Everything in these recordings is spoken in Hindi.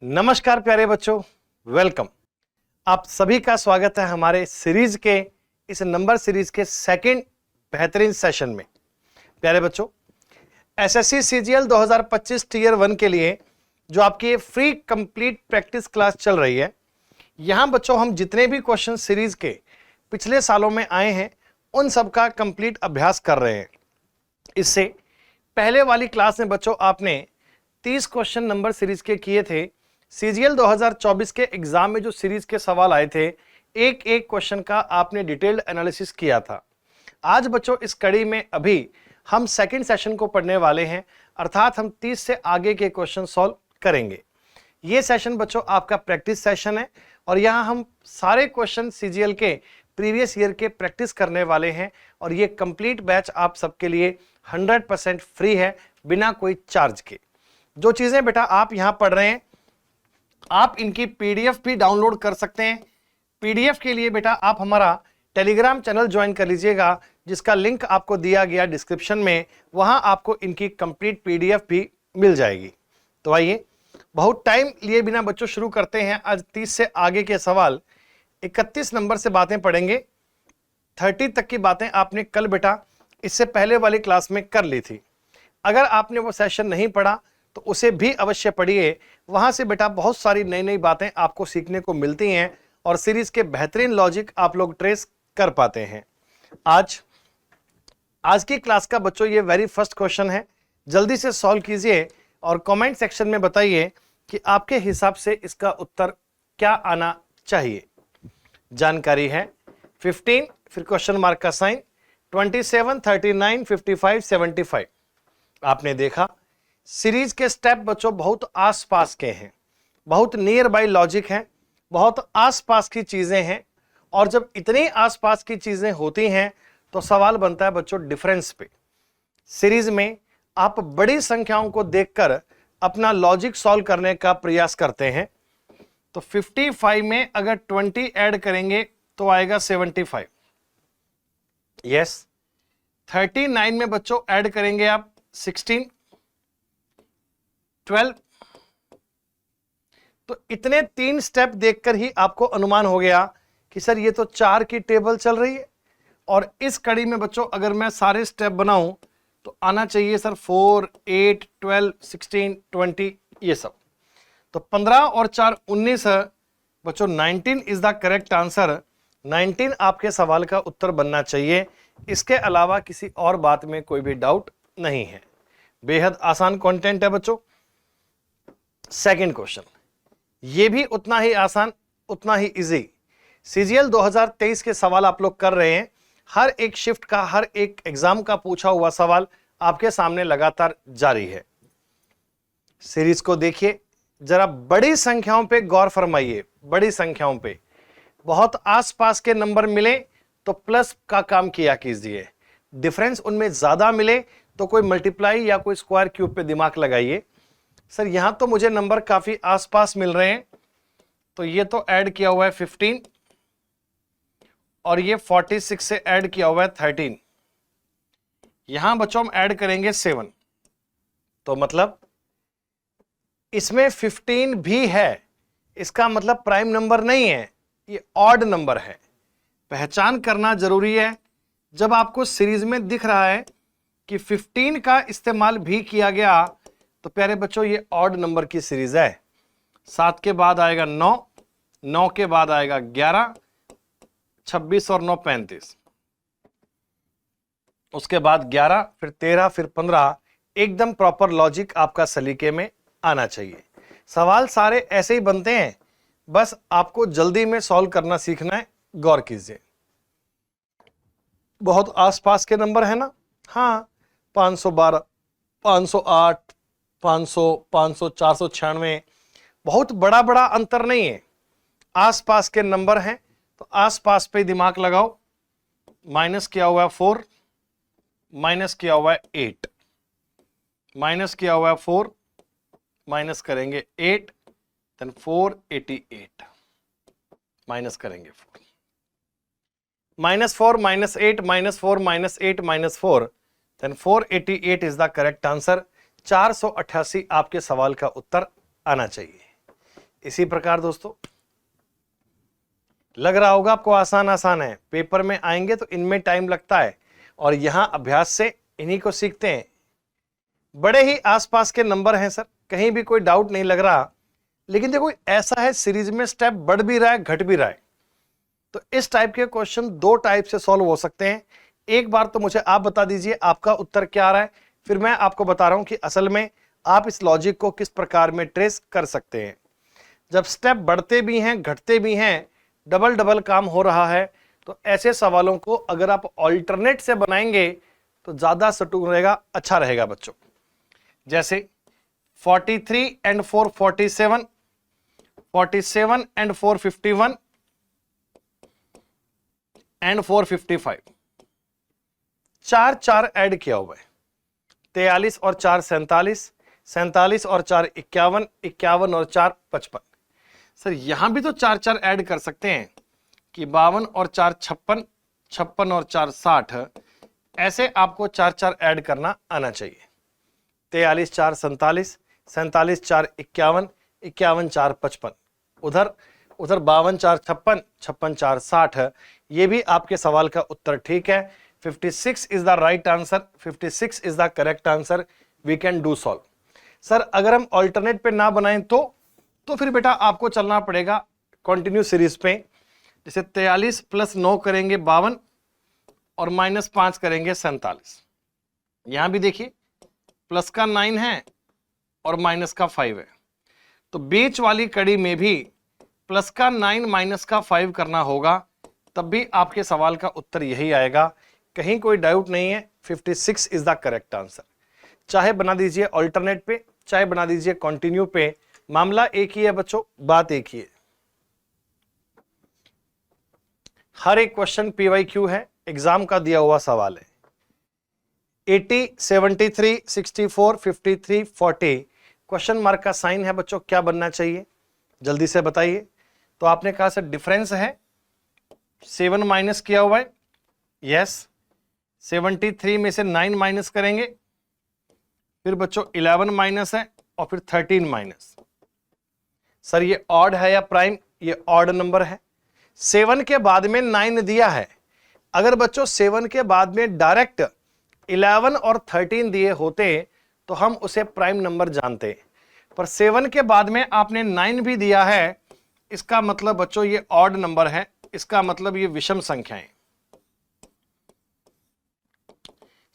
नमस्कार प्यारे बच्चों, वेलकम। आप सभी का स्वागत है हमारे सीरीज के इस नंबर सीरीज के सेकंड बेहतरीन सेशन में। प्यारे बच्चों, एसएससी सीजीएल 2025 टीयर 1 के लिए जो आपकी फ्री कंप्लीट प्रैक्टिस क्लास चल रही है, यहां बच्चों हम जितने भी क्वेश्चन सीरीज के पिछले सालों में आए हैं उन सब का कंप्लीट अभ्यास कर रहे हैं। इससे पहले वाली क्लास में बच्चों आपने 30 क्वेश्चन नंबर सीरीज के किए थे। सीजीएल 2024 के एग्जाम में जो सीरीज के सवाल आए थे, एक एक क्वेश्चन का आपने डिटेल्ड एनालिसिस किया था। आज बच्चों इस कड़ी में अभी हम सेकंड सेशन को पढ़ने वाले हैं, अर्थात हम 30 से आगे के क्वेश्चन सॉल्व करेंगे। ये सेशन बच्चों आपका प्रैक्टिस सेशन है और यहाँ हम सारे क्वेश्चन सीजीएल के प्रीवियस ईयर के प्रैक्टिस करने वाले हैं और ये कंप्लीट बैच आप सबके लिए 100% फ्री है, बिना कोई चार्ज के। जो चीजें बेटा आप यहाँ पढ़ रहे हैं, आप इनकी पीडीएफ भी डाउनलोड कर सकते हैं। पीडीएफ के लिए बेटा आप हमारा टेलीग्राम चैनल ज्वाइन कर लीजिएगा, जिसका लिंक आपको दिया गया डिस्क्रिप्शन में। वहां आपको इनकी कंप्लीट पीडीएफ भी मिल जाएगी। तो आइए, बहुत टाइम लिए बिना बच्चों शुरू करते हैं। आज 30 से आगे के सवाल 31 नंबर से बातें पढ़ेंगे। 30 तक की बातें आपने कल बेटा इससे पहले वाली क्लास में कर ली थी। अगर आपने वो सेशन नहीं पढ़ा तो उसे भी अवश्य पढ़िए। वहां से बेटा बहुत सारी नई नई बातें आपको सीखने को मिलती हैं और सीरीज के बेहतरीन लॉजिक आप लोग ट्रेस कर पाते हैं। आज की क्लास का बच्चों ये वेरी फर्स्ट क्वेश्चन है, जल्दी से सॉल्व कीजिए और कमेंट सेक्शन में बताइए कि आपके हिसाब से इसका उत्तर क्या आना चाहिए। जानकारी है 15, फिर क्वेश्चन मार्क का साइन, 27, 39, 55, 75। आपने देखा सीरीज के स्टेप बच्चों बहुत आसपास के हैं, बहुत नियर बाय लॉजिक हैं, बहुत आसपास की चीजें हैं। और जब इतनी आसपास की चीजें होती हैं तो सवाल बनता है बच्चों डिफरेंस पे। सीरीज में आप बड़ी संख्याओं को देखकर अपना लॉजिक सॉल्व करने का प्रयास करते हैं। तो 55 में अगर 20 ऐड करेंगे तो आएगा 75। यस, 39 में बच्चों ऐड करेंगे आप 16, 12। तो इतने 3 स्टेप देखकर ही आपको अनुमान हो गया कि सर ये तो 4 की टेबल चल रही है। और इस कड़ी में बच्चों अगर मैं सारे स्टेप बनाऊं तो आना चाहिए सर 4, 8, 12, 16, 20 ये सब। तो 15 और 4 19 है बच्चों। 19 इज द करेक्ट आंसर। 19 आपके सवाल का उत्तर बनना चाहिए। इसके अलावा किसी और बात में कोई भी डाउट नहीं है। बेहद आसान कंटेंट है बच्चों। सेकंड क्वेश्चन, ये भी उतना ही आसान, उतना ही इजी। सीजीएल 2023 के सवाल आप लोग कर रहे हैं। हर एक शिफ्ट का, हर एक एग्जाम का पूछा हुआ सवाल आपके सामने लगातार जारी है। सीरीज को देखिए जरा, बड़ी संख्याओं पे गौर फरमाइए। बड़ी संख्याओं पे बहुत आसपास के नंबर मिले तो प्लस का काम किया कीजिए। डिफरेंस उनमें ज्यादा मिले तो कोई मल्टीप्लाई या कोई स्क्वायर क्यूब पे दिमाग लगाइए। सर यहां तो मुझे नंबर काफी आसपास मिल रहे हैं, तो ये तो ऐड किया हुआ है 15 और ये 46 से ऐड किया हुआ है 13। यहां बच्चों हम ऐड करेंगे 7, तो मतलब इसमें 15 भी है। इसका मतलब प्राइम नंबर नहीं है, ये ऑड नंबर है। पहचान करना जरूरी है। जब आपको सीरीज में दिख रहा है कि 15 का इस्तेमाल भी किया गया तो प्यारे बच्चों ये ऑड नंबर की सीरीज है। 7 के बाद आएगा 9, 9 के बाद आएगा 11, 26 और 9 35, उसके बाद 11, फिर 13, फिर 15। एकदम प्रॉपर लॉजिक आपका सलीके में आना चाहिए। सवाल सारे ऐसे ही बनते हैं, बस आपको जल्दी में सॉल्व करना सीखना है। गौर कीजिए, बहुत आसपास के नंबर है ना। हाँ, 512, 508, 500, 500, 496, बहुत बड़ा बड़ा अंतर नहीं है। आसपास के नंबर हैं तो आसपास पे दिमाग लगाओ। माइनस किया हुआ है 4, माइनस किया हुआ है 8, माइनस किया हुआ है 4, माइनस करेंगे 8, देन 488, माइनस करेंगे 4, -4, -8, -4, -8, -4, then 488 is the correct answer. 488 आपके सवाल का उत्तर आना चाहिए। इसी प्रकार दोस्तों लग रहा होगा आपको आसान आसान है, पेपर में आएंगे तो इनमें टाइम लगता है और यहां अभ्यास से इन्हीं को सीखते हैं। बड़े ही आसपास के नंबर हैं सर, कहीं भी कोई डाउट नहीं लग रहा। लेकिन देखो ऐसा है सीरीज में स्टेप बढ़ भी रहा है घट भी रहा है, तो इस टाइप के क्वेश्चन दो टाइप से सॉल्व हो सकते हैं। एक बार तो मुझे आप बता दीजिए आपका उत्तर क्या आ रहा है, फिर मैं आपको बता रहा हूं कि असल में आप इस लॉजिक को किस प्रकार में ट्रेस कर सकते हैं। जब स्टेप बढ़ते भी हैं घटते भी हैं, डबल डबल काम हो रहा है, तो ऐसे सवालों को अगर आप ऑल्टरनेट से बनाएंगे तो ज्यादा सटू रहेगा, अच्छा रहेगा बच्चों। जैसे 43 एंड 4 47, 47 एंड 4 51 एंड 4 55, चार चार ऐड किया हुआ है। 43 और 4 47, 47 और 4 51, 51 और 4 55। सर यहां भी तो चार चार ऐड कर सकते हैं कि 52 और 4 56, 56 और 4 60, ऐसे आपको चार चार ऐड करना आना चाहिए। 43 4 47, 47 4 51, 51 4 55, उधर 52 4 56, 56 4 60। ये भी आपके सवाल का उत्तर ठीक है। 56 is the right answer, 56 is the correct answer. We can do solve. Sir अगर हम ऑल्टरनेट पे ना बनाएं तो फिर बेटा आपको चलना पड़ेगा कंटिन्यू सीरीज पे। जैसे 43 प्लस 9 करेंगे 52 और माइनस 5 करेंगे 47। यहां भी देखिए प्लस का 9 है और माइनस का 5 है, तो बीच वाली कड़ी में भी प्लस का 9 माइनस का 5 करना होगा, तब भी आपके सवाल का उत्तर यही आएगा। कहीं कोई डाउट नहीं है, 56 इज द करेक्ट आंसर। चाहे बना दीजिए ऑल्टरनेट पे, चाहे बना दीजिए कंटिन्यू पे, मामला एक ही है बच्चों, बात एक ही है। हर एक क्वेश्चन PYQ है, एग्जाम का दिया हुआ सवाल है। 80 73 64 53 40 क्वेश्चन मार्क का साइन है बच्चों, क्या बनना चाहिए जल्दी से बताइए। तो आपने कहा सर डिफरेंस है, 7 माइनस किया हुआ है, यस। 73 में से 9 माइनस करेंगे, फिर बच्चों 11 माइनस है और फिर 13 माइनस। सर ये ऑड है या प्राइम? ये ऑड नंबर है। 7 के बाद में 9 दिया है, अगर बच्चों 7 के बाद में डायरेक्ट 11 और 13 दिए होते तो हम उसे प्राइम नंबर जानते, पर 7 के बाद में आपने 9 भी दिया है, इसका मतलब बच्चों ये ऑड नंबर है, इसका मतलब ये विषम संख्याएं।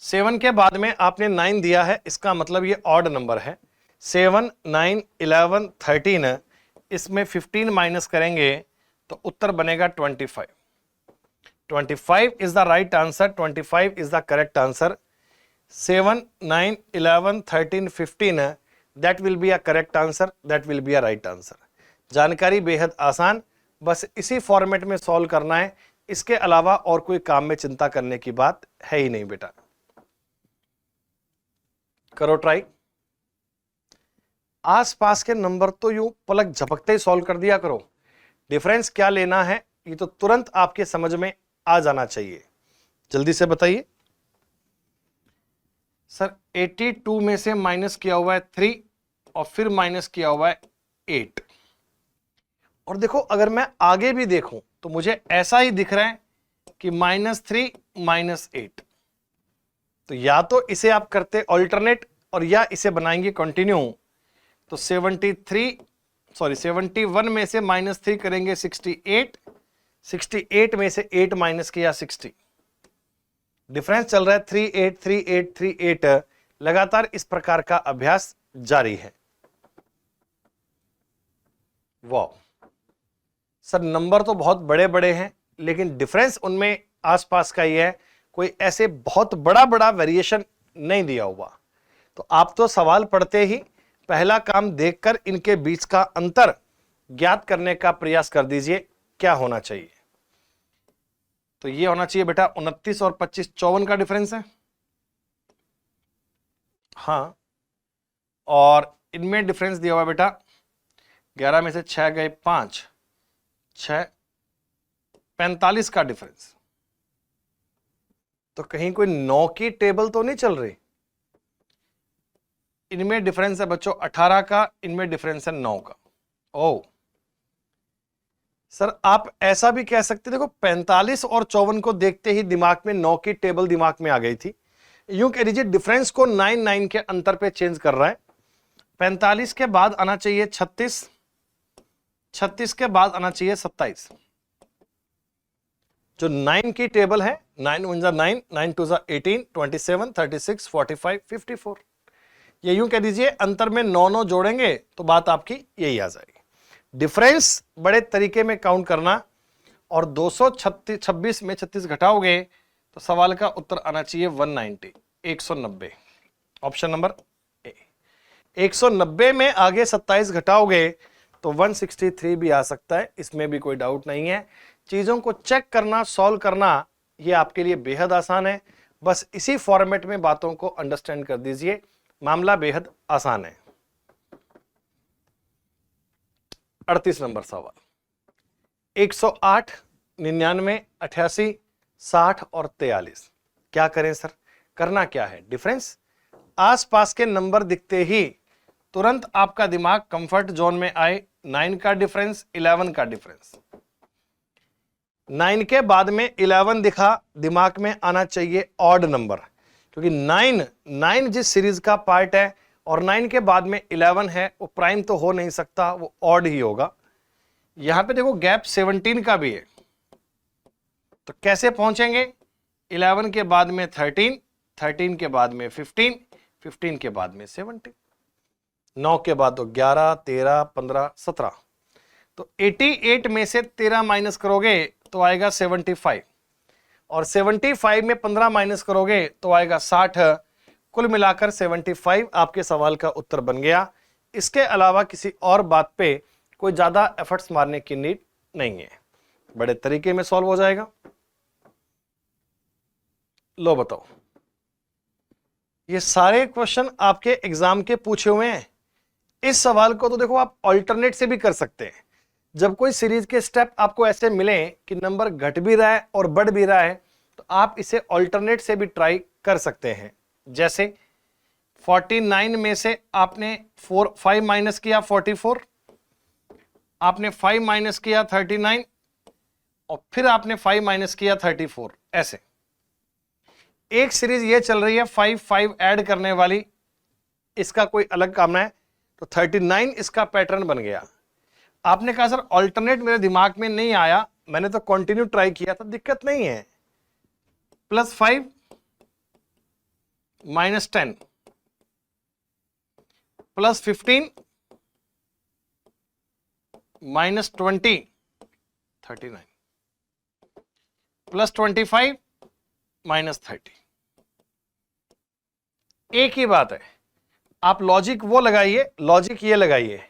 7 के बाद में आपने 9 दिया है, इसका मतलब ये ऑड नंबर है। 7 9 11 13, इसमें 15 माइनस करेंगे तो उत्तर बनेगा 25। 25 is the right answer, 25 is the correct answer. 7 9 11 13 15, that will be a correct answer, that will be a right answer. जानकारी बेहद आसान, बस इसी फॉर्मेट में सॉल्व करना है, इसके अलावा और कोई काम में चिंता करने की बात है ही नहीं बेटा। करो ट्राई। आसपास के नंबर तो यूं पलक झपकते ही सॉल्व कर दिया करो, डिफरेंस क्या लेना है ये तो तुरंत आपके समझ में आ जाना चाहिए। जल्दी से बताइए। सर 82 में से माइनस किया हुआ है 3 और फिर माइनस किया हुआ है 8, और देखो अगर मैं आगे भी देखूं तो मुझे ऐसा ही दिख रहा है कि -3 -8। तो या तो इसे आप करते ऑल्टरनेट और या इसे बनाएंगे कंटिन्यू। तो 71 में से -3 करेंगे 68, 68 में से 8 माइनस किया 60। डिफरेंस चल रहा है 38 38 38। लगातार इस प्रकार का अभ्यास जारी है। वाह सर, नंबर तो बहुत बड़े बड़े हैं लेकिन डिफरेंस उनमें आसपास का ही है, कोई ऐसे बहुत बड़ा बड़ा वेरिएशन नहीं दिया हुआ। तो आप तो सवाल पढ़ते ही पहला काम देखकर इनके बीच का अंतर ज्ञात करने का प्रयास कर दीजिए, क्या होना चाहिए। तो ये होना चाहिए बेटा 29 और 25 54 का डिफरेंस है। हाँ, और इनमें डिफरेंस दिया हुआ बेटा 11 में से 6 गए 5, 6 45 का डिफरेंस। तो कहीं कोई 9 की टेबल तो नहीं चल रही। इनमें डिफरेंस है बच्चों 18 का, इनमें डिफरेंस है 9 का। ओ सर आप ऐसा भी कह सकते, देखो 45 और 54 को देखते ही दिमाग में 9 की टेबल दिमाग में आ गई थी। यूं कह लीजिए डिफरेंस को 9 के अंतर पे चेंज कर रहा है। 45 के बाद आना चाहिए 36, 36 के बाद आना चाहिए 27। जो 9 की टेबल है, 9 1 जा 9, 9 2 जा 18, 27, 36, 45, 54। ये यूं कह दीजिए अंतर में 9 जोड़ेंगे तो बात आपकी यही आ जाएगी। डिफरेंस बड़े तरीके में काउंट करना, और 226 में 36 घटाओगे तो सवाल का उत्तर आना चाहिए 190, 190। Option number A. 190 में आगे 27 घटाओगे तो 163 भी आ सकता है, इसमें भी कोई डाउट नहीं है। चीजों को चेक करना, सॉल्व करना ये आपके लिए बेहद आसान है। बस इसी फॉर्मेट में बातों को अंडरस्टैंड कर दीजिए, मामला बेहद आसान है। 38 नंबर सवाल। 108, 99, 88, 60 और 43। क्या करें सर? करना क्या है? डिफरेंस, आसपास के नंबर दिखते ही तुरंत आपका दिमाग कंफर्ट जोन में आए। 9 का डिफरेंस, 11 का डिफरेंस। 9 के बाद में 11 दिखा, दिमाग में आना चाहिए ऑड नंबर, क्योंकि 9 जिस सीरीज का पार्ट है और 9 के बाद में 11 है, वो प्राइम तो हो नहीं सकता, वो ऑड ही होगा। यहां पे देखो गैप 17 का भी है, तो कैसे पहुंचेंगे? 11 के बाद में 13, 13 के बाद में 15, 15 के बाद में 17, 9 के बाद तो 11, 13, 15, 17। तो 88 में से 13 माइनस करोगे तो आएगा 75, और 75 में 15 माइनस करोगे तो आएगा 60। कुल मिलाकर 75 आपके सवाल का उत्तर बन गया। इसके अलावा किसी और बात पे कोई ज्यादा एफर्ट्स मारने की नीड नहीं है, बड़े तरीके में सॉल्व हो जाएगा। लो बताओ, ये सारे क्वेश्चन आपके एग्जाम के पूछे हुए हैं। इस सवाल को तो देखो आप ऑल्टरनेट से भी कर सकते हैं। जब कोई सीरीज के स्टेप आपको ऐसे मिले कि नंबर घट भी रहा है और बढ़ भी रहा है, तो आप इसे ऑल्टरनेट से भी ट्राई कर सकते हैं। जैसे 49 में से आपने 5 माइनस किया 44, आपने 5 माइनस किया 39, और फिर आपने 5 माइनस किया 34। ऐसे एक सीरीज ये चल रही है 5 5 ऐड करने वाली, इसका कोई अलग काम है, तो 39 इसका पैटर्न बन गया। आपने कहा सर ऑल्टरनेट मेरे दिमाग में नहीं आया, मैंने तो कंटिन्यू ट्राई किया था। दिक्कत नहीं है, +5 -10 +15 -20 39 +25 -30। एक ही बात है, आप लॉजिक वो लगाइए, लॉजिक ये लगाइए,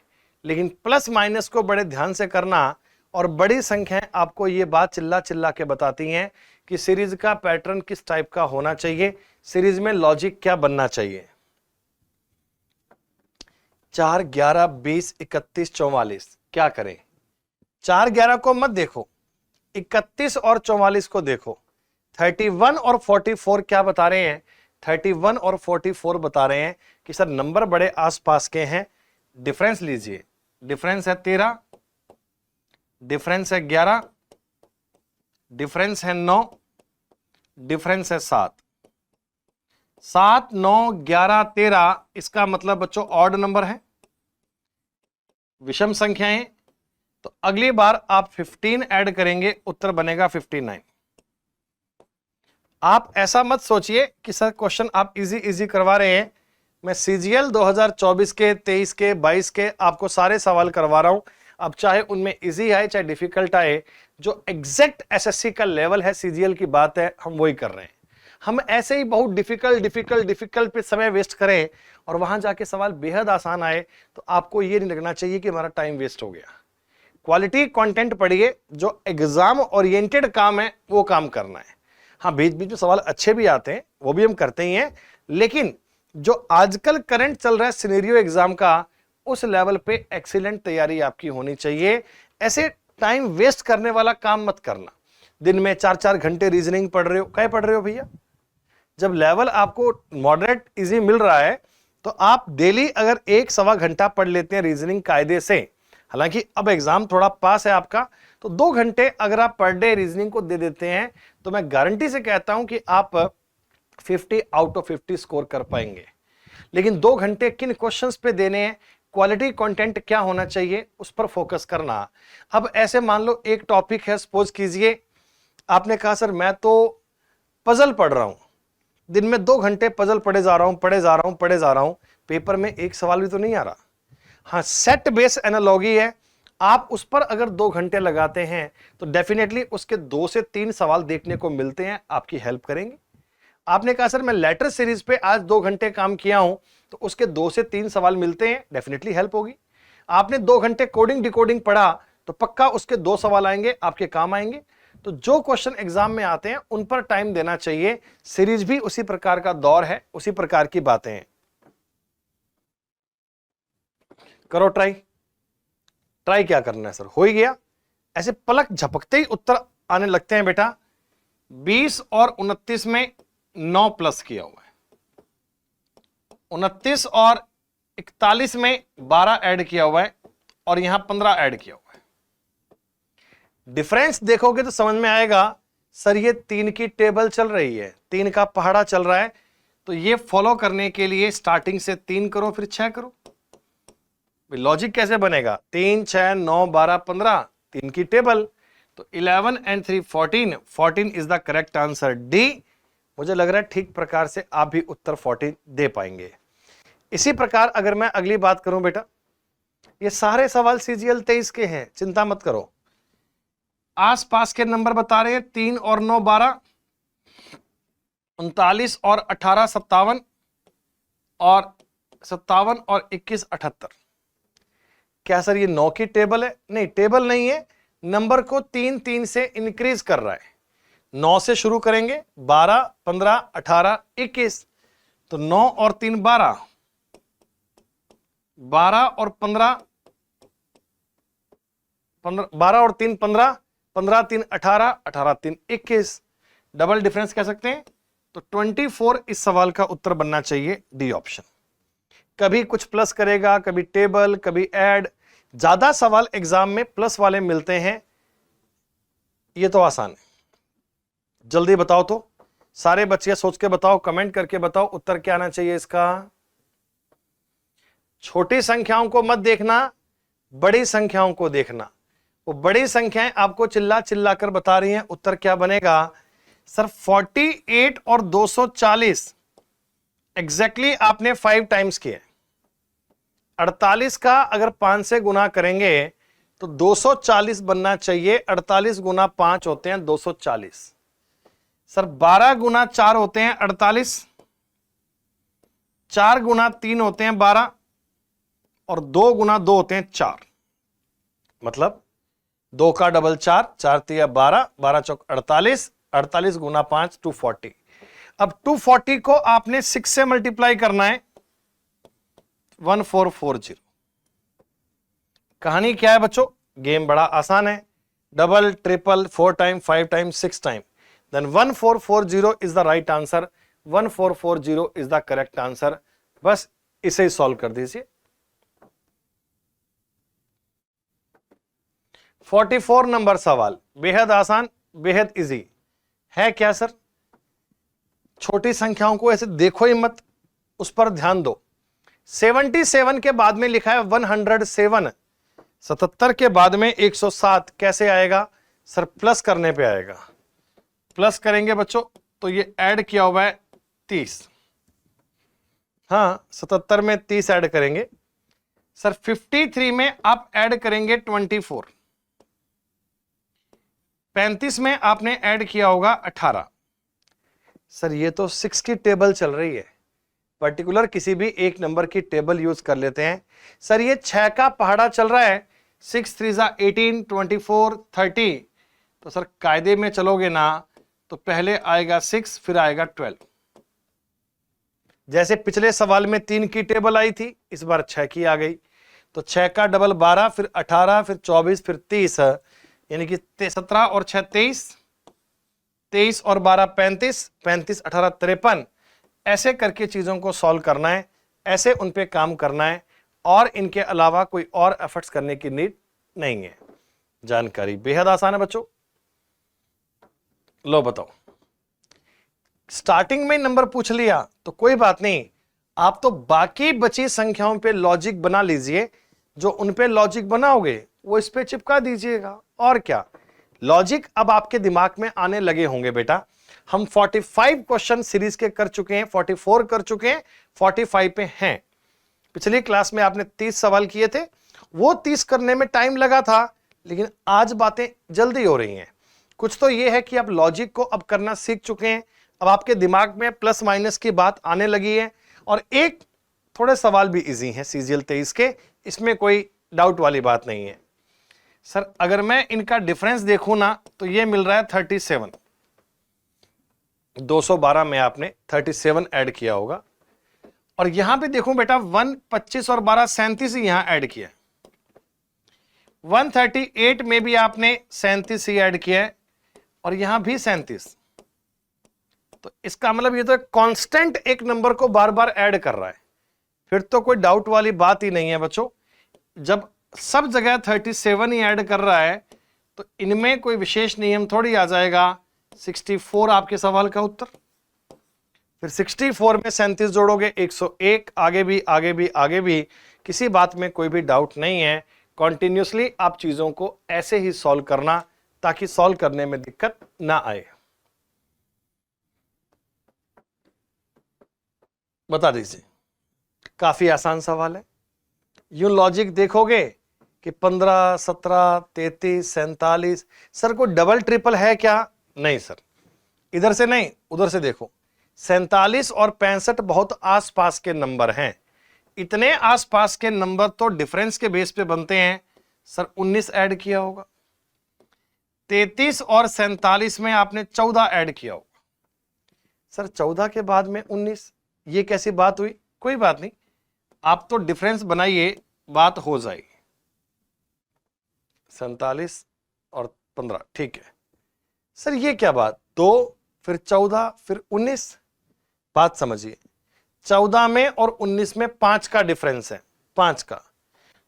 लेकिन प्लस माइनस को बड़े ध्यान से करना। और बड़ी संख्याएं आपको ये बात चिल्ला चिल्ला के बताती हैं कि सीरीज का पैटर्न किस टाइप का होना चाहिए, सीरीज में लॉजिक क्या बनना चाहिए। 4, 11, 20, 31, 44 क्या करें? 4, 11 को मत देखो, 31 और 44 को देखो। 31 और 44 क्या बता रहे हैं? 31 और 44 बता रहे हैं कि सर नंबर बड़े आसपास के हैं। डिफरेंस लीजिए, डिफरेंस है 13, डिफरेंस है 11, डिफरेंस है 9, डिफरेंस है 7। 7, 9, 11, 13, इसका मतलब बच्चों ऑड नंबर है, विषम संख्याएं। तो अगली बार आप 15 ऐड करेंगे, उत्तर बनेगा 59। आप ऐसा मत सोचिए कि सर क्वेश्चन आप इजी करवा रहे हैं। मैं सीजीएल 2024 के, 23 के, 22 के आपको सारे सवाल करवा रहा हूं। अब चाहे उनमें इजी आए चाहे डिफिकल्ट आए, जो एग्जैक्ट एसएससी का लेवल है सीजीएल की बात है, हम वही कर रहे हैं। हम ऐसे ही बहुत डिफिकल्ट पे समय वेस्ट करें और वहां जाके सवाल बेहद आसान आए, तो आपको ये नहीं लगना चाहिए कि हमारा टाइम वेस्ट हो गया। क्वालिटी कंटेंट पढ़िए, जो एग्जाम ओरिएंटेड काम है वो काम करना है। हाँ, बीच बीच में सवाल अच्छे भी आते हैं, वो भी हम करते ही हैं, लेकिन जो आजकल करंट चल रहा है सिनेरियो एग्जाम का, उस लेवल पे एक्सीलेंट तैयारी आपकी होनी चाहिए। ऐसे टाइम वेस्ट करने वाला काम मत करना। दिन में 4-4 घंटे रीजनिंग पढ़ रहे हो, क्या पढ़ रहे हो भैया? जब लेवल आपको मॉडरेट इजी मिल रहा है, तो आप डेली अगर 1-1.25 घंटा पढ़ लेते हैं रीजनिंग कायदे से, हालांकि अब एग्जाम थोड़ा पास है आपका, तो 2 घंटे अगर आप पर डे रीजनिंग को दे देते हैं तो मैं गारंटी से कहता हूं कि आप 50 आउट ऑफ 50 स्कोर कर पाएंगे। लेकिन 2 घंटे किन क्वेश्चंस पे देने हैं, क्वालिटी कंटेंट क्या होना चाहिए, उस पर फोकस करना। अब ऐसे मान लो एक टॉपिक है, सपोज कीजिए आपने कहा सर मैं तो पजल पढ़ रहा हूं, दिन में 2 घंटे पजल पढ़े जा रहा हूं, पेपर में एक सवाल भी तो नहीं आ रहा। हाँ, सेट बेस एनालॉजी है, आप उस पर अगर 2 घंटे लगाते हैं तो डेफिनेटली उसके 2 से 3 सवाल देखने को मिलते हैं, आपकी हेल्प करेंगे। आपने कहा सर मैं लेटर सीरीज पे आज 2 घंटे काम किया हूं, तो उसके 2 से 3 सवाल मिलते हैं, डेफिनेटली हेल्प होगी। आपने 2 घंटे कोडिंग डिकोडिंग पढ़ा तो पक्का उसके 2 सवाल आएंगे, आपके काम आएंगे। तो जो क्वेश्चन एग्जाम में आते हैं उन पर टाइम देना चाहिए। सीरीज भी उसी प्रकार का दौर है, उसी प्रकार की बातें हैं। करो ट्राई क्या करना है सर, हो ही गया। ऐसे पलक झपकते ही उत्तर आने लगते हैं बेटा। 20 और 29 में 9 प्लस किया हुआ है, 29 और 41 में 12 ऐड किया हुआ है, और यहां 15 ऐड किया हुआ है। डिफरेंस देखोगे तो समझ में आएगा सर ये 3 की टेबल चल रही है, 3 का पहाड़ा चल रहा है। तो ये फॉलो करने के लिए स्टार्टिंग से 3 करो फिर 6 करो। लॉजिक कैसे बनेगा, 3 6 9 12 15, 3 की टेबल। तो 11 and 3 14 is the correct answer D. मुझे लग रहा है ठीक प्रकार से आप भी उत्तर 14 दे पाएंगे। इसी प्रकार अगर मैं अगली बात करूं बेटा, ये सारे सवाल CGL 23 के हैं, चिंता मत करो। आसपास के नंबर बता रहे हैं, 3 और 9 12, 39 और 18 57, और 57 और 21 78। क्या सर ये 9 की टेबल है? नहीं, टेबल नहीं है, नंबर को 3 3 से इंक्रीज कर रहा है। 9 से शुरू करेंगे, 12 15 18 21, तो 9 और 3 12, 12 और 15 12 और 3 15, 15 3 18, 18 3 21, डबल डिफरेंस कह सकते हैं। तो 24 इस सवाल का उत्तर बनना चाहिए, डी ऑप्शन। कभी कुछ प्लस करेगा, कभी टेबल, कभी ऐड। ज्यादा सवाल एग्जाम में प्लस वाले मिलते हैं, ये तो आसान है। जल्दी बताओ तो, सारे बच्चे सोच के बताओ, कमेंट करके बताओ उत्तर क्या आना चाहिए इसका। छोटी संख्याओं को मत देखना, बड़ी संख्याओं को देखना। वो बड़ी संख्याएं आपको चिल्ला चिल्ला कर बता रही हैं, उत्तर क्या बनेगा सर। 48 और 240 एग्जैक्टली आपने 5 टाइम्स किए। 48 का अगर 5 से गुना करेंगे तो 240 बनना चाहिए। 48 गुना 5 होते हैं 240। सर 12 गुना 4 होते हैं 48, 4 गुना 3 होते हैं 12, और 2 गुना 2 होते हैं 4। मतलब 2 का डबल 4, 4 तिया 12, 12 चौक 48, 48 गुना 5 240। अब 240 को आपने 6 से मल्टीप्लाई करना है, 1440। कहानी क्या है बच्चों, गेम बड़ा आसान है। Double triple 4 time 5 time 6 time, then 1440 is the right answer. 1440 is the correct answer. बस इसे ही सॉल्व कर दीजिए। 44 नंबर सवाल बेहद आसान, बेहद इजी है। क्या सर, छोटी संख्याओं को ऐसे देखो ही मत, उस पर ध्यान दो। 77 के बाद में लिखा है 107, 77 के बाद में 107 कैसे आएगा सर? प्लस करने पे आएगा। प्लस करेंगे बच्चों तो ये ऐड किया हुआ है 30। हाँ, 77 में 30 ऐड करेंगे सर। 53 में आप ऐड करेंगे 24, 35 में आपने ऐड किया होगा 18। सर ये तो 6 की टेबल चल रही है, पर्टिकुलर किसी भी एक नंबर की टेबल यूज कर लेते हैं। सर ये 6 का पहाड़ा चल रहा है, 6 3 18, 24 30। तो सर कायदे में चलोगे ना तो पहले आएगा 6 फिर आएगा 12। जैसे पिछले सवाल में 3 की टेबल आई थी, इस बार 6 की आ गई। तो 6 का डबल 12, फिर 18, फिर 24, फिर 30, यानी कि 17 और 6 23, 23 और 12 35, 35 18 53। ऐसे करके चीजों को सॉल्व करना है, ऐसे उन पे काम करना है, और इनके अलावा कोई और एफर्ट्स करने की नीड नहीं है। जानकारी बेहद आसान है बच्चों। लो बताओ, स्टार्टिंग में नंबर पूछ लिया तो कोई बात नहीं, आप तो बाकी बची संख्याओं पे लॉजिक बना लीजिए। जो उन पे लॉजिक बनाओगे वो इस पे चिपका दीजिएगा। और क्या, लॉजिक अब आपके दिमाग में आने लगे होंगे बेटा। हम 45 क्वेश्चन सीरीज के कर चुके हैं, 44 कर चुके हैं, 45 पे हैं। पिछली क्लास में आपने 30 सवाल किए थे, वो 30 करने में टाइम लगा था, लेकिन आज बातें जल्दी हो रही हैं। कुछ तो ये है कि आप लॉजिक को अब करना सीख चुके हैं, अब आपके दिमाग में प्लस माइनस की बात आने लगी है। और एक थोड़े सवाल भी इजी हैं CGL 23 के, इसमें कोई डाउट वाली बात नहीं है। सर अगर मैं इनका डिफरेंस देखूं ना तो ये मिल रहा है 37। 212 में आपने 37 ऐड किया होगा। और यहां पे देखो बेटा 1, 25 और 12 37 ही यहां ऐड किया। 138 में भी आपने 37 ही ऐड किया है और यहां भी 37। तो इसका मतलब ये तो कांस्टेंट एक नंबर को बार बार ऐड कर रहा है। फिर तो कोई डाउट वाली बात ही नहीं है बच्चों। जब सब जगह 37 ही ऐड कर रहा है तो इनमें कोई विशेष नियम थोड़ी आ जाएगा। 64 आपके सवाल का उत्तर। फिर 64 में 37 जोड़ोगे 101, आगे भी आगे भी आगे भी, किसी बात में कोई भी डाउट नहीं है। कॉन्टिन्यूसली आप चीजों को ऐसे ही सॉल्व करना ताकि सॉल्व करने में दिक्कत ना आए। बता दीजिए, काफी आसान सवाल है। यूं लॉजिक देखोगे कि 15, 17, 33, 47, सर कोई डबल ट्रिपल है क्या? नहीं सर, इधर से नहीं उधर से देखो। 47 और 65 बहुत आसपास के नंबर हैं। इतने आसपास के नंबर तो डिफरेंस के बेस पे बनते हैं। सर 19 ऐड किया होगा। 33 और 47 में आपने 14 ऐड किया होगा। सर 14 के बाद में 19, ये कैसी बात हुई? कोई बात नहीं, आप तो डिफरेंस बनाइए, बात हो जाएगी। 47 और 15, ठीक है। सर ये क्या बात, 2 फिर 14 फिर 19, बात समझिए। 14 में और 19 में 5 का डिफरेंस है, 5 का।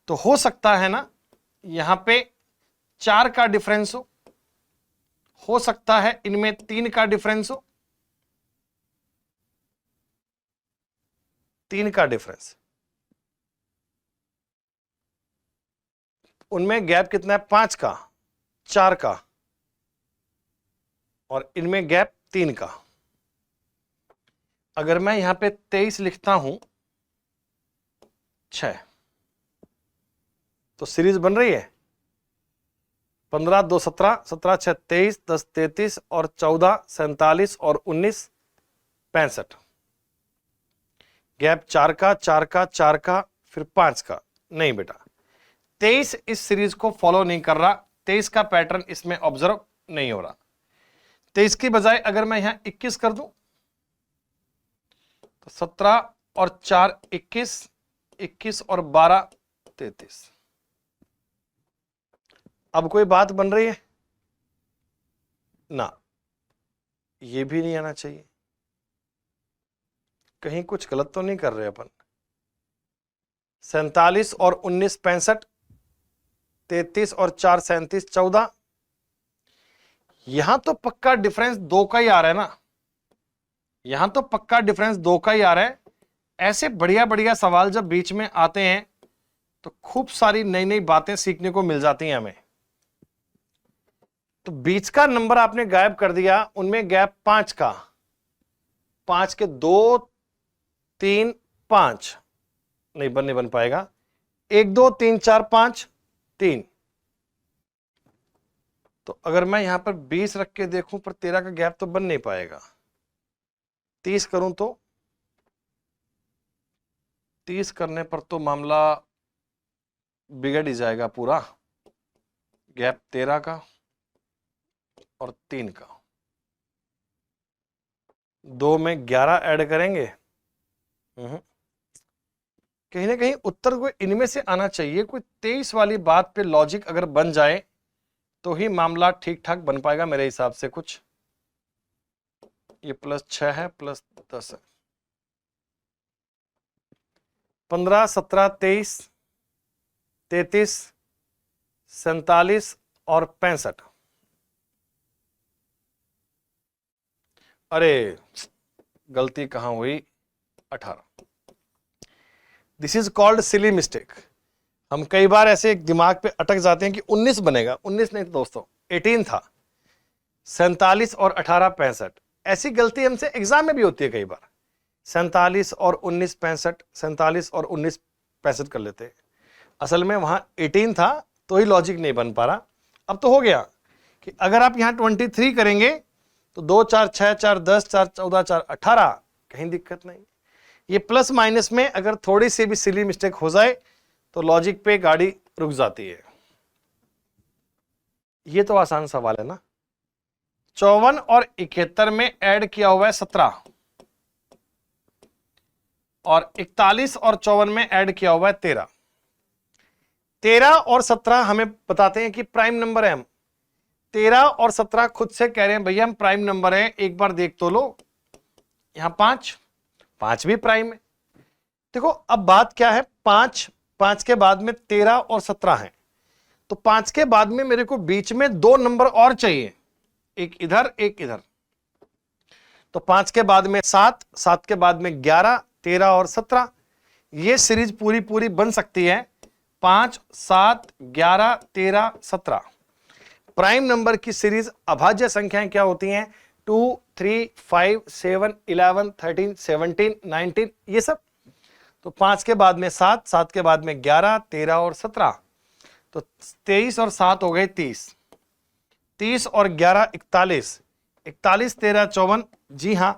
तो हो सकता है ना यहां पे 4 का डिफरेंस हो सकता है इनमें 3 का डिफरेंस हो, 3 का डिफरेंस। उनमें गैप कितना है? 5 का, 4 का, और इनमें गैप 3 का। अगर मैं यहां पे 23 लिखता हूं 6, तो सीरीज बन रही है 15, 2, 17, 17, 6, 23, 10, 33 और 14, 47 और 19, 65। गैप 4 का, 4 का, 4 का, फिर 5 का। नहीं बेटा, 23 इस सीरीज को फॉलो नहीं कर रहा। 23 का पैटर्न इसमें ऑब्जर्व नहीं हो रहा। 23 की बजाय अगर मैं यहां 21 कर दूं तो 17 और 4 21, 21 और 12 33। अब कोई बात बन रही है ना? ये भी नहीं आना चाहिए। कहीं कुछ गलत तो नहीं कर रहे अपन? 47 और 19 65, 33 और 4 37 14। यहां तो पक्का डिफरेंस 2 का ही आ रहा है ना, यहां तो पक्का डिफरेंस 2 का ही आ रहा है। ऐसे बढ़िया बढ़िया सवाल जब बीच में आते हैं तो खूब सारी नई नई बातें सीखने को मिल जाती हैं हमें। तो बीच का नंबर आपने गायब कर दिया, उनमें गैप 5 का, 5 के 2, 3, 5 नहीं बन पाएगा। 1, 2, 3, 4, 5, 3। तो अगर मैं यहां पर 20 रख के देखूं पर 13 का गैप तो बन नहीं पाएगा। 30 करूं तो 30 करने पर तो मामला बिगड़ ही जाएगा पूरा। गैप 13 का और 3 का, 2 में 11 ऐड करेंगे। कहीं ना कहीं उत्तर को इनमें से आना चाहिए। कोई 23 वाली बात पे लॉजिक अगर बन जाए तो ही मामला ठीक ठाक बन पाएगा मेरे हिसाब से। कुछ ये +6 है, +10 है। 15, 17, 23, 33, 47 और 65। अरे गलती कहां हुई, 18। This is called silly mistake. हम कई बार ऐसे दिमाग पे अटक जाते हैं कि 19 बनेगा, 19 नहीं दोस्तों, 18 था। 47 और 18 65। ऐसी गलती हमसे एग्जाम में भी होती है कई बार, 47 और 19 65, 47 और 19 65 कर लेते हैं। असल में वहां 18 था तो ही लॉजिक नहीं बन पा रहा। अब तो हो गया कि अगर आप यहां 23 करेंगे तो 2 4 6 4 10 4 14 4 18, कहीं दिक्कत नहीं। ये प्लस माइनस में अगर थोड़ी सी भी सिली मिस्टेक हो जाए तो लॉजिक पे गाड़ी रुक जाती है। ये तो आसान सवाल है ना। 54 और 71 में ऐड किया हुआ है 17, और 41 और 54 में ऐड किया हुआ है 13। 13 और 17 हमें बताते हैं कि प्राइम नंबर है। हम 13 और 17 खुद से कह रहे हैं भैया हम प्राइम नंबर है, एक बार देख तो लो। यहां 5 भी प्राइम है। देखो अब बात क्या है, 5 के बाद में 13 और 17 है, तो 5 के बाद में मेरे को बीच में 2 नंबर और चाहिए, एक इधर एक इधर। तो 5 के बाद में 7 के बाद में 11, 13 और 17। ये सीरीज पूरी पूरी बन सकती है 5 7 11 13 17। प्राइम नंबर की सीरीज अभाज्य संख्याएं क्या होती हैं, 2 3 5 7 11 13 17 19, ये सब। तो 5 के बाद में 7 के बाद में 11 13 और 17, तो 23 और 7 हो गए 30, 30 और 11 41, 41 13 54। जी हाँ,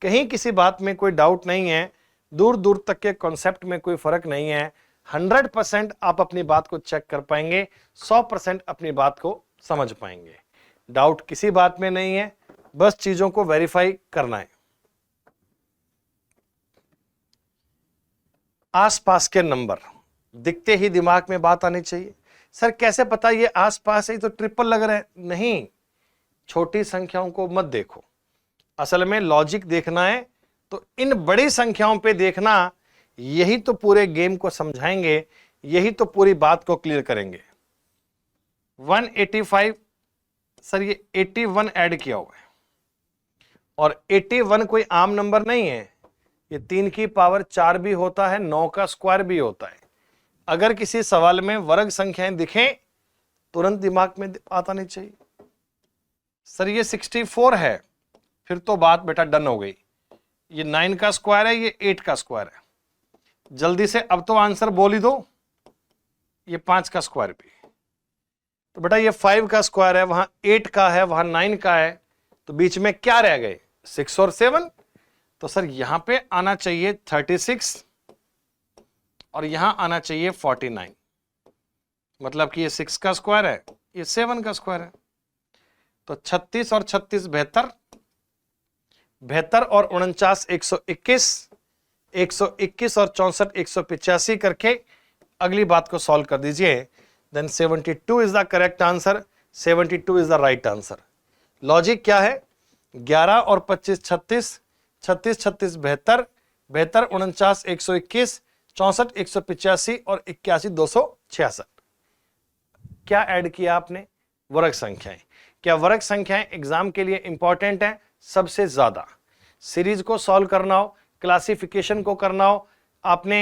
कहीं किसी बात में कोई डाउट नहीं है, दूर दूर तक के कॉन्सेप्ट में कोई फर्क नहीं है। 100% आप अपनी बात को चेक कर पाएंगे, 100% अपनी बात को समझ पाएंगे। डाउट किसी बात में नहीं है, बस चीजों को वेरीफाई करना है। आसपास के नंबर दिखते ही दिमाग में बात आनी चाहिए, सर कैसे पता ये आसपास है, तो ट्रिपल लग रहा है। नहीं, छोटी संख्याओं को मत देखो, असल में लॉजिक देखना है तो इन बड़ी संख्याओं पे देखना, यही तो पूरे गेम को समझाएंगे, यही तो पूरी बात को क्लियर करेंगे। 185, सर ये 81 ऐड किया हुआ है, और 81 कोई आम नंबर नहीं है, ये 3 की पावर 4 भी होता है, 9 का स्क्वायर भी होता है। अगर किसी सवाल में वर्ग संख्याएं दिखें तुरंत दिमाग में आता नहीं चाहिए, सर ये 64 है, फिर तो बात बेटा डन हो गई। ये 9 का स्क्वायर है, ये 8 का स्क्वायर है, जल्दी से अब तो आंसर बोल ही दो। ये 5 का स्क्वायर भी, तो बेटा ये 5 का स्क्वायर है, वहां 8 का है, वहां 9 का है, तो बीच में क्या रह गए, 6 और 7। तो सर यहां पे आना चाहिए 36 और यहां आना चाहिए 49, मतलब कि ये 6 का स्क्वायर है, ये 7 का स्क्वायर है। तो 36 और 36 72, 72 और 49 121, 121 और 64 185 करके अगली बात को सॉल्व कर दीजिए। Then 72 is the correct answer, 72 is the right answer. Logic क्या है, 11 और 25 36, 36 36 72, 72 49 121, 64 185 और 81 266। क्या ऐड किया आपने, वर्ग संख्याएं। क्या वर्ग संख्याएं एग्जाम के लिए इंपॉर्टेंट है, सबसे ज्यादा। सीरीज को सॉल्व करना हो, क्लासिफिकेशन को करना हो, आपने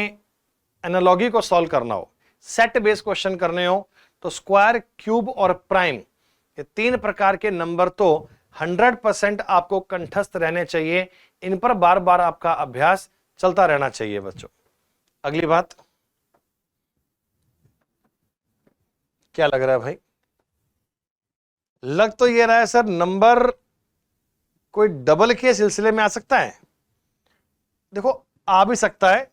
एनालॉजी को सॉल्व करना हो, सेट बेस्ड क्वेश्चन करने हो, तो स्क्वायर, क्यूब और प्राइम, ये 3 प्रकार के नंबर तो 100% आपको कंठस्थ रहने चाहिए। इन पर बार बार आपका अभ्यास चलता रहना चाहिए बच्चों। अगली बात क्या लग रहा है भाई, लग तो ये रहा है सर नंबर कोई डबल के सिलसिले में आ सकता है। देखो आ भी सकता है,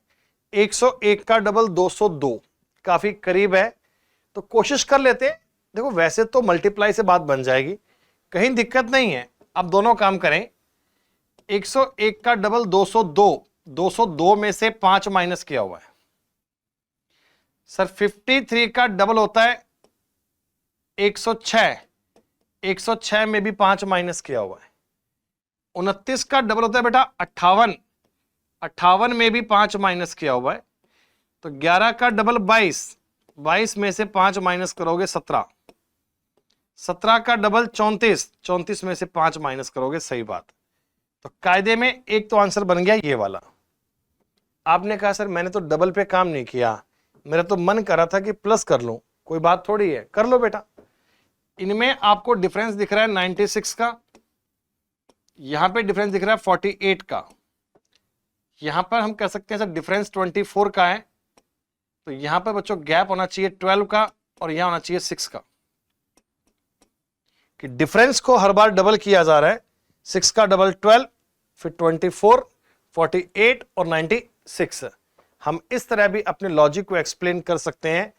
101 का डबल 202, काफी करीब है, तो कोशिश कर लेते हैं। देखो वैसे तो मल्टीप्लाई से बात बन जाएगी, कहीं दिक्कत नहीं है। अब दोनों काम करें, 101 का डबल 202, 202 में से 5 माइनस किया हुआ है। सर 53 का डबल होता है 106, 106 में भी 5 माइनस किया हुआ है। 29 का डबल होता है बेटा 58, 58 में भी 5 माइनस किया हुआ है। तो 11 का डबल 22, 22 में से 5 माइनस करोगे 17, 17 का डबल 34, 34 में से 5 माइनस करोगे, सही बात। तो कायदे में एक तो आंसर बन गया ये वाला। आपने कहा सर मैंने तो डबल पे काम नहीं किया, मेरा तो मन कर रहा था कि प्लस कर लूं, कोई बात थोड़ी है, कर लो बेटा। इनमें आपको डिफरेंस दिख रहा है 96 का, यहां पे डिफरेंस दिख रहा है 48 का, यहां पर हम कह सकते हैं सर डिफरेंस 24 का है, तो यहां पर बच्चों गैप होना चाहिए 12 का और यहां होना चाहिए 6 का, कि डिफरेंस को हर बार डबल किया जा रहा है। 6 का डबल 12, फिर 24, 48 और 96। हम इस तरह भी अपने लॉजिक को एक्सप्लेन कर सकते हैं।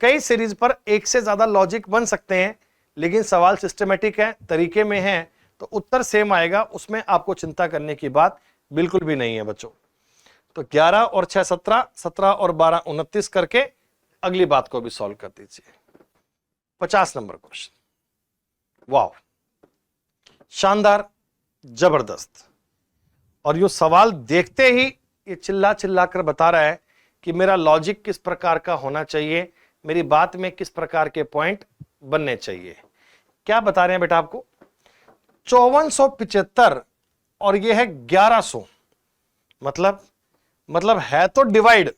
कई सीरीज पर एक से ज्यादा लॉजिक बन सकते हैं, लेकिन सवाल सिस्टमेटिक है, तरीके में है, तो उत्तर सेम आएगा, उसमें आपको चिंता करने की बात बिल्कुल भी नहीं है बच्चों। तो 11 और 6 17, 17 और 12 29 करके अगली बात को भी सॉल्व कर दीजिए। 50 नंबर क्वेश्चन। वाह, शानदार, जबरदस्त। और यो सवाल देखते ही ये चिल्ला चिल्ला कर बता रहा है कि मेरा लॉजिक किस प्रकार का होना चाहिए, मेरी बात में किस प्रकार के पॉइंट बनने चाहिए। क्या बता रहे हैं बेटा आपको? 5475 और ये है 1100, मतलब है तो डिवाइड।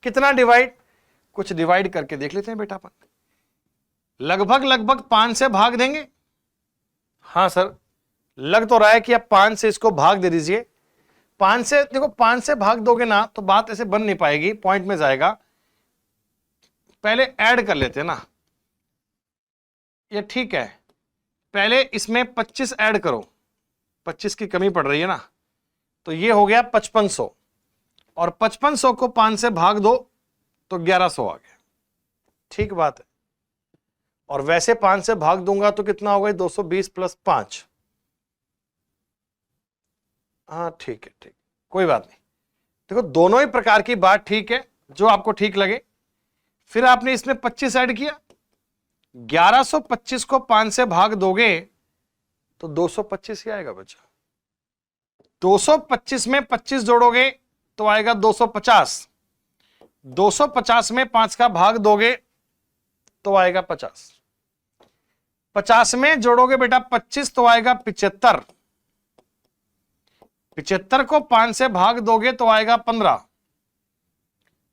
कितना डिवाइड? कुछ डिवाइड करके देख लेते हैं बेटा अपन। लगभग 5 से भाग देंगे। हां सर, लग तो रहा है कि आप 5 से इसको भाग दे दीजिए। 5 से देखो, 5 से भाग दोगे ना तो बात ऐसे बन नहीं पाएगी, पॉइंट में जाएगा। पहले ऐड कर लेते हैं ना, ये ठीक है। पहले इसमें 25 ऐड करो, 25 की कमी पड़ रही है ना, तो ये हो गया 5500, और 5500 को 5 से भाग दो तो 1100 आ गया। ठीक बात है। और वैसे 5 से भाग दूंगा तो कितना होगा? 220 प्लस 5। हाँ ठीक है, ठीक, कोई बात नहीं। देखो दोनों ही प्रकार की बात ठीक है, जो आपको ठीक लगे। फिर आपने इसमें 25 ऐड किया, 1125 को 5 से भाग दोगे तो 225 ही आएगा बच्चा। 225 में 25 जोड़ोगे तो आएगा 250, 250 में 5 का भाग दोगे तो आएगा 50, 50 में जोड़ोगे बेटा 25 तो आएगा 75, 75 को 5 से भाग दोगे तो आएगा 15,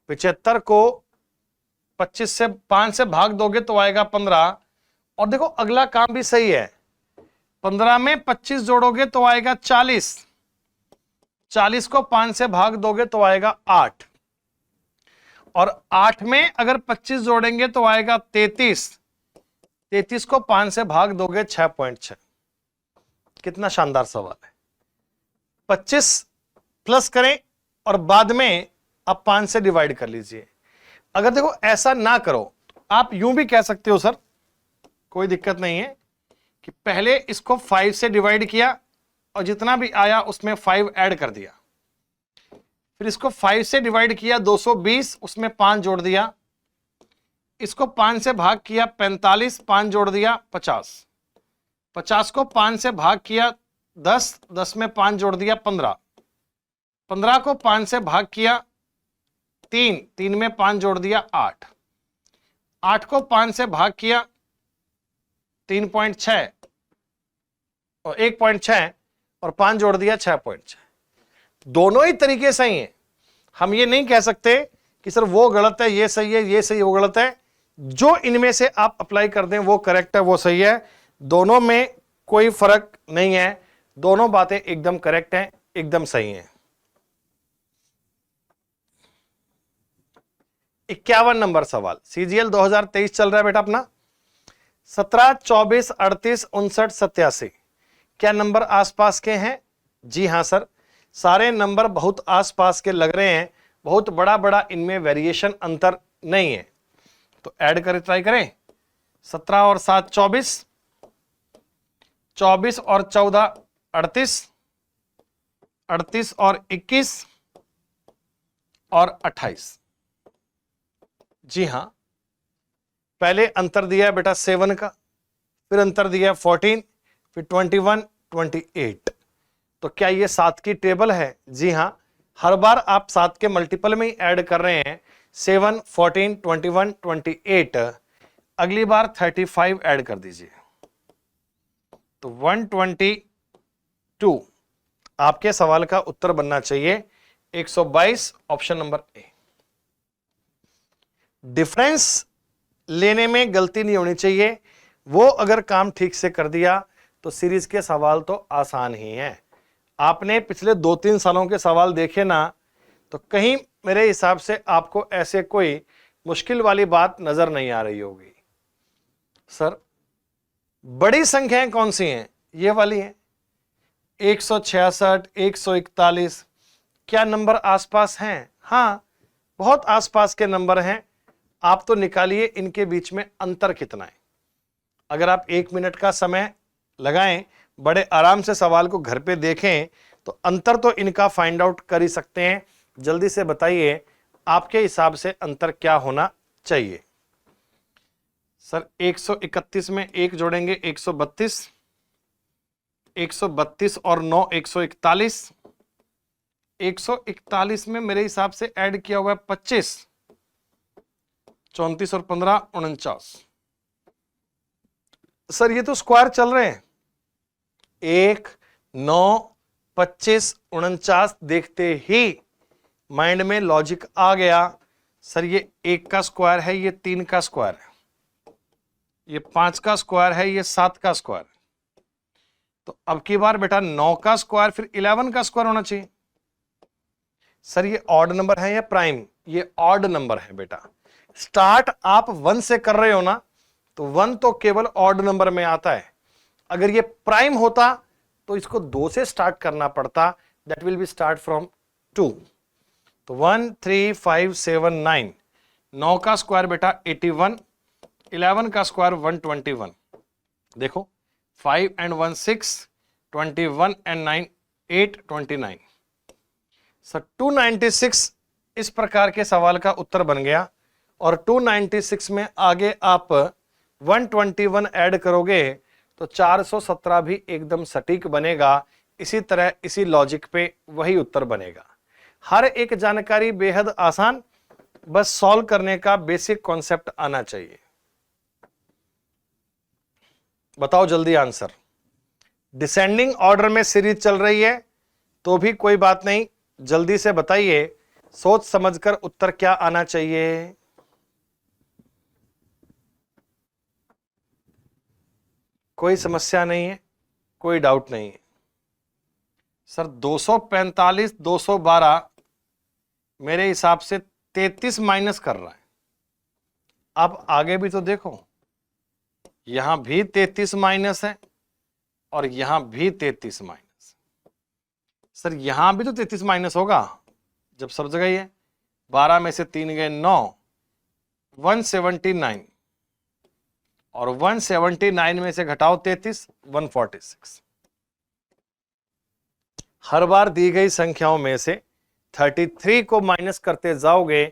75 को 25 से 5 से भाग दोगे तो आएगा 15। और देखो अगला काम भी सही है, 15 में 25 जोड़ोगे तो आएगा 40, 40 को 5 से भाग दोगे तो आएगा 8, और 8 में अगर 25 जोड़ेंगे तो आएगा 33, 33 को 5 से भाग दोगे 6.6। कितना शानदार सवाल है। 25 प्लस करें और बाद में आप 5 से डिवाइड कर लीजिए। अगर देखो ऐसा ना करो तो आप यूं भी कह सकते हो सर, कोई दिक्कत नहीं है, कि पहले इसको 5 से डिवाइड किया और जितना भी आया उसमें 5 ऐड कर दिया, फिर इसको 5 से डिवाइड किया 220, उसमें 5 जोड़ दिया, इसको 5 से भाग किया 45, 5 जोड़ दिया 50, 50 को 5 से भाग किया 10, 10 में 5 जोड़ दिया 15, 15 को 5 से भाग किया 3, 3 में 5 जोड़ दिया 8, 8 को 5 से भाग किया 3.6 और 1.6 और 5 जोड़ दिया 6.6। दोनों ही तरीके सही हैं। हम ये नहीं कह सकते कि सर वो गलत है, ये सही है, ये सही है, वो गलत है। जो इनमें से आप अप्लाई कर दें वो करेक्ट है, वो सही है। दोनों में कोई फर्क नहीं है, दोनों बातें एकदम करेक्ट हैं, एकदम सही हैं। 51 नंबर सवाल, सीजीएल 2023 चल रहा है बेटा अपना। 17, 24, 38, 59, 87 क्या नंबर आसपास के हैं? जी हां सर, सारे नंबर बहुत आसपास के लग रहे हैं, बहुत बड़ा बड़ा इनमें वेरिएशन अंतर नहीं है। तो ऐड करें, ट्राई करें। 17 और 7 24, 24 और 14 38, 38 और 21 और 28। जी हां, पहले अंतर दिया है बेटा 7 का, फिर अंतर दिया है 14, फिर 21, 28। तो क्या ये 7 की टेबल है? जी हां, हर बार आप 7 के मल्टीपल में ही ऐड कर रहे हैं। 7, 14, 21, 28, अगली बार 35 ऐड कर दीजिए तो 122 आपके सवाल का उत्तर बनना चाहिए 122, ऑप्शन नंबर ए। डिफरेंस लेने में गलती नहीं होनी चाहिए, वो अगर काम ठीक से कर दिया तो सीरीज के सवाल तो आसान ही हैं। आपने पिछले 2-3 सालों के सवाल देखे ना, तो कहीं मेरे हिसाब से आपको ऐसे कोई मुश्किल वाली बात नजर नहीं आ रही होगी। सर बड़ी संख्याएं कौन सी हैं? ये वाली हैं 166, 141, क्या नंबर आसपास हैं? हाँ, बहुत आसपास के नंबर हैं। आप तो निकालिए इनके बीच में अंतर कितना है। अगर आप 1 मिनट का समय लगाएं, बड़े आराम से सवाल को घर पे देखें, तो अंतर तो इनका फाइंड आउट कर ही सकते हैं। जल्दी से बताइए आपके हिसाब से अंतर क्या होना चाहिए। सर 131 में 1 जोड़ेंगे 132, 132 और 9 141, 141 में मेरे हिसाब से ऐड किया हुआ है 25, 34 और 15 49। सर ये तो स्क्वायर चल रहे हैं, 1, 9, 25, 49 देखते ही माइंड में लॉजिक आ गया। सर ये 1 का स्क्वायर है, ये 3 का स्क्वायर है, ये 5 का स्क्वायर है, ये 7 का स्क्वायर है। तो अब की बार बेटा 9 का स्क्वायर फिर 11 का स्क्वायर होना चाहिए। सर ये ऑड नंबर है या प्राइम? ये ऑड नंबर है बेटा। स्टार्ट आप 1 से कर रहे हो ना, तो 1 तो केवल ऑड नंबर में आता है। अगर ये प्राइम होता तो इसको 2 से स्टार्ट करना पड़ता, that will be start from 2। तो 1, 3, 5, 7, 9, 9 का स्क्वायर बेटा 81, 11 का स्क्वायर 121। देखो 5 and 1 6, 21 and 9 8, 29। सर 296 इस प्रकार के सवाल का उत्तर बन गया। और 296 में आगे आप 121 ऐड करोगे तो 417 भी एकदम सटीक बनेगा। इसी तरह इसी लॉजिक पे वही उत्तर बनेगा। हर एक जानकारी बेहद आसान, बस सॉल्व करने का बेसिक कॉन्सेप्ट आना चाहिए। बताओ जल्दी आंसर। डिसेंडिंग ऑर्डर में सीरीज चल रही है तो भी कोई बात नहीं, जल्दी से बताइए, सोच समझकर उत्तर क्या आना चाहिए। कोई समस्या नहीं है, कोई डाउट नहीं है। सर 245, 212 मेरे हिसाब से 33 माइनस कर रहा है। अब आगे भी तो देखो, यहां भी 33 माइनस है और यहां भी 33 माइनस। सर यहां भी तो 33 माइनस होगा जब सब जगह ही है। 12 में से 3 गए 9, 179 और 179 में से घटाओ 33, 146। हर बार दी गई संख्याओं में से 33 को माइनस करते जाओगे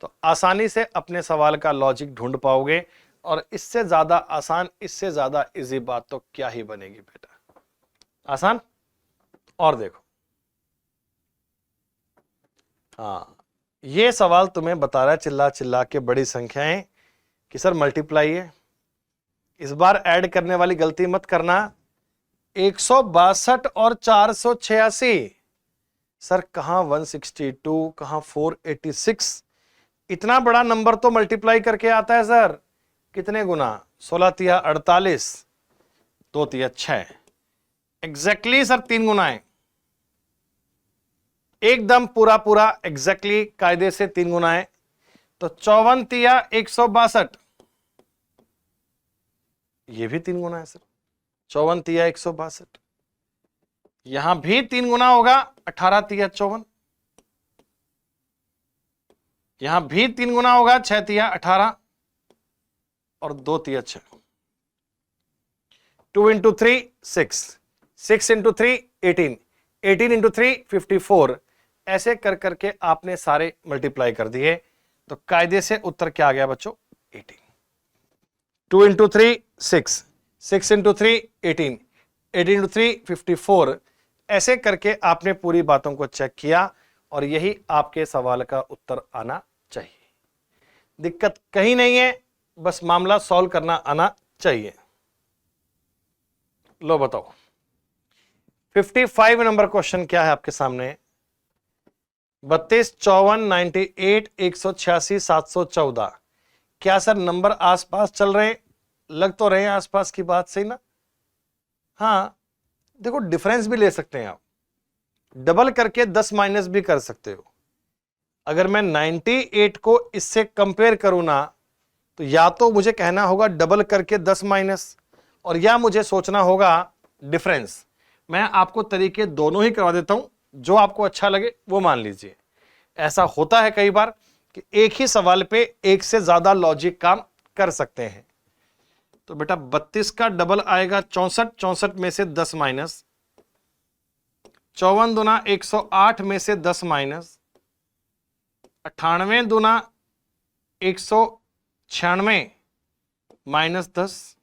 तो आसानी से अपने सवाल का लॉजिक ढूंढ पाओगे। और इससे ज्यादा आसान, इससे ज्यादा इजी बात तो क्या ही बनेगी बेटा। आसान। और देखो, हाँ ये सवाल तुम्हें बता रहा है चिल्ला चिल्ला के बड़ी संख्याएं कि सर मल्टीप्लाई है। इस बार ऐड करने वाली गलती मत करना। 162 और 486। सर कहां 162, कहां 486? इतना बड़ा नंबर तो मल्टीप्लाई करके आता है सर। कितने गुना? 16 तिया 48, 2 तिया 6। एग्जैक्टली सर 3 गुना है, एकदम पूरा पूरा एग्जैक्टली कायदे से 3 गुना है। तो 54 तिया 162, ये भी 3 गुना है सर। 54 तिया 162, यहां भी 3 गुना होगा। 18 तिया 54, यहां भी 3 गुना होगा। 6 तिया 18 और 2 तिया 6। 2 इंटू 3 6, 6 इंटू 3 18, 18 इंटू 3 54। ऐसे कर करके आपने सारे मल्टीप्लाई कर दिए तो कायदे से उत्तर क्या आ गया बच्चों? 18। 2 इंटू 3 6, 6 इंटू 3 18, 18 इंटू 3 54। ऐसे करके आपने पूरी बातों को चेक किया और यही आपके सवाल का उत्तर आना चाहिए। दिक्कत कहीं नहीं है, बस मामला सॉल्व करना आना चाहिए। लो बताओ 55 नंबर क्वेश्चन क्या है आपके सामने। 32, 54, 98, 186, 714। क्या सर नंबर आसपास चल रहे हैं? लग तो रहे हैं आसपास की बात, सही ना? हाँ देखो, डिफरेंस भी ले सकते हैं आप, डबल करके 10 माइनस भी कर सकते हो। अगर मैं 98 को इससे कंपेयर करूं ना, तो या तो मुझे कहना होगा डबल करके 10 माइनस, और या मुझे सोचना होगा डिफरेंस। मैं आपको तरीके दोनों ही करवा देता हूं, जो आपको अच्छा लगे वो मान लीजिए। ऐसा होता है कई बार कि एक ही सवाल पे एक से ज्यादा लॉजिक काम कर सकते हैं। तो बेटा 32 का डबल आएगा 64, 64 में से 10 माइनस, 54 दूना 108 में से 10 माइनस, 98 दूना 196 माइनस 10,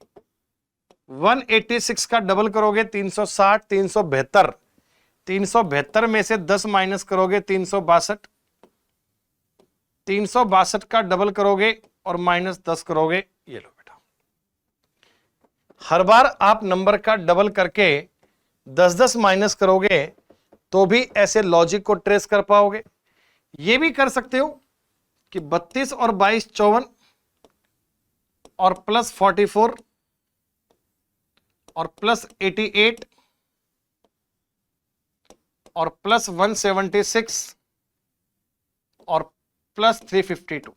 186 का डबल करोगे 360, 372, 372 में से 10 माइनस करोगे 362, 362 का डबल करोगे और माइनस 10 करोगे। ये लो बेटा, हर बार आप नंबर का डबल करके 10-10 माइनस करोगे तो भी ऐसे लॉजिक को ट्रेस कर पाओगे। ये भी कर सकते हो कि 32 और 22 54 और प्लस 44 और प्लस 88 और प्लस 176 और प्लस 352।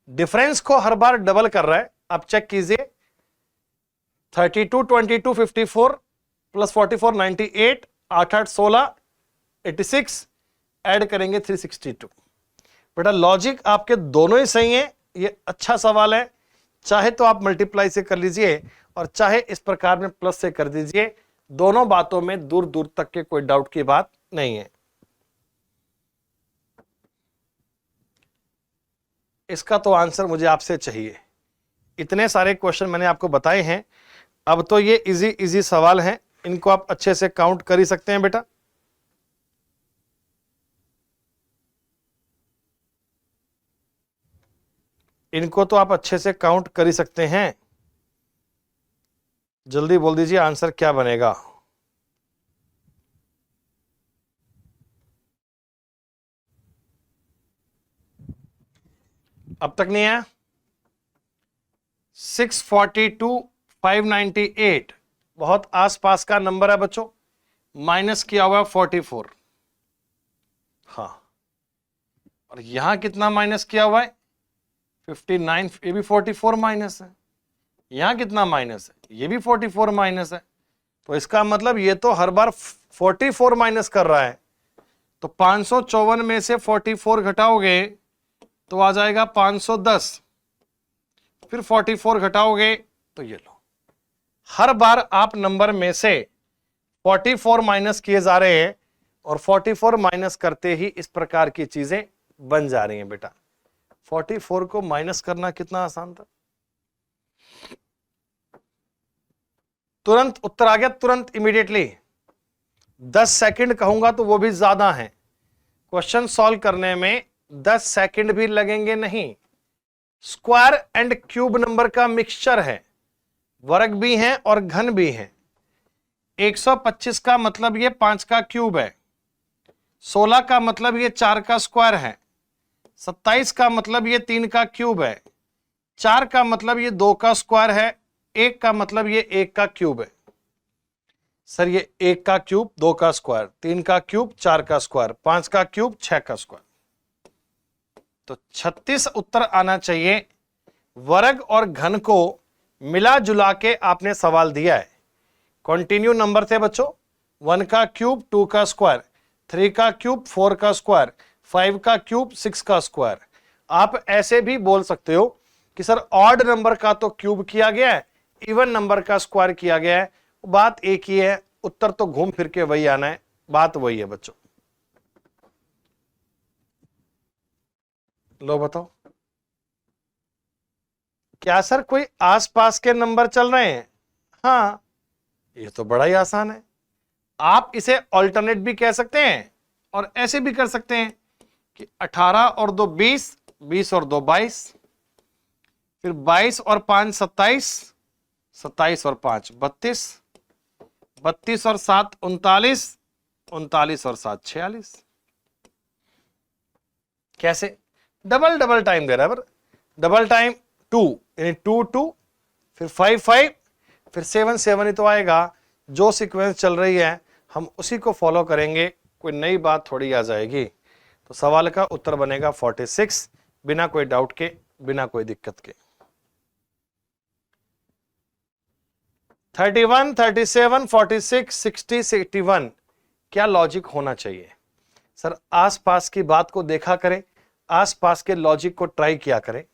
डिफरेंस को हर बार डबल कर रहा है। आप चेक कीजिए, 32 22 54 प्लस 44 98, 8 8 16 86, ऐड करेंगे 362। बेटा लॉजिक आपके दोनों ही सही है, ये अच्छा सवाल है। चाहे तो आप मल्टीप्लाई से कर लीजिए और चाहे इस प्रकार में प्लस से कर दीजिए, दोनों बातों में दूर दूर तक के कोई डाउट की बात नहीं है। इसका तो आंसर मुझे आपसे चाहिए। इतने सारे क्वेश्चन मैंने आपको बताए हैं, अब तो ये इजी इजी सवाल हैं, इनको आप अच्छे से काउंट कर ही सकते हैं बेटा। इनको तो आप अच्छे से काउंट कर ही सकते हैं। जल्दी बोल दीजिए आंसर क्या बनेगा। अब तक नहीं आया? 642 598 बहुत आसपास का नंबर है बच्चों, माइनस किया हुआ 44। हाँ, और यहां कितना माइनस किया हुआ है 59, ये भी 44 माइनस है। यहां कितना माइनस है, ये भी 44 माइनस है। तो इसका मतलब ये तो हर बार 44 माइनस कर रहा है। तो 554 में से 44 घटाओगे तो आ जाएगा 510, फिर 44 घटाओगे तो ये लो। हर बार आप नंबर में से 44 माइनस किए जा रहे हैं और 44 माइनस करते ही इस प्रकार की चीजें बन जा रही हैं बेटा। 44 को माइनस करना कितना आसान था, तुरंत उत्तर आ गया, तुरंत इमीडिएटली। 10 सेकंड कहूंगा तो वो भी ज्यादा है, क्वेश्चन सॉल्व करने में 10 सेकंड भी लगेंगे नहीं। स्क्वायर एंड क्यूब नंबर का मिक्सचर है, वर्ग भी हैं और घन भी हैं। 125 का मतलब ये 5 का क्यूब है, 16 का मतलब ये 4 का स्क्वायर है, 27 का मतलब ये 3 का क्यूब है, 4 का मतलब ये 2 का स्क्वायर है, 1 का मतलब ये 1 का क्यूब है। सर ये 1 का क्यूब, 2 का स्क्वायर, 3 का क्यूब, 4 का स्क्वायर, 5 का क्यूब, 6 का स्क्वायर, तो 36 उत्तर आना चाहिए। वर्ग और घन को मिला जुला के आपने सवाल दिया है। कंटिन्यू नंबर थे बच्चों, 1 का क्यूब 2 का स्क्वायर, 3 का क्यूब 4 का स्क्वायर, 5 का क्यूब 6 का स्क्वायर। आप ऐसे भी बोल सकते हो कि सर ऑड नंबर का तो क्यूब किया गया है, इवन नंबर का स्क्वायर किया गया है, बात एक ही है, उत्तर तो घूम फिर के वही आना है, बात वही है बच्चों। लो बताओ, क्या सर कोई आसपास के नंबर चल रहे हैं? हाँ, ये तो बड़ा ही आसान है। आप इसे ऑल्टरनेट भी कह सकते हैं और ऐसे भी कर सकते हैं। कि 18 और 2 20, 20 और 2 22, फिर 22 और 5 27, 27 और 5 32, 32 और 7 39, 39 और 7 46। कैसे? डबल डबल टाइम दे रहा है, डबल टाइम 2 यानी 2 2, फिर 5 5, फिर 7 7 ही तो आएगा। जो सीक्वेंस चल रही है हम उसी को फॉलो करेंगे, कोई नई बात थोड़ी आ जाएगी। तो सवाल का उत्तर बनेगा 46, बिना कोई डाउट के, बिना कोई दिक्कत के। 31 37 46 60 61, क्या लॉजिक होना चाहिए? सर आसपास की बात को देखा करें, आसपास के लॉजिक को ट्राई किया करें।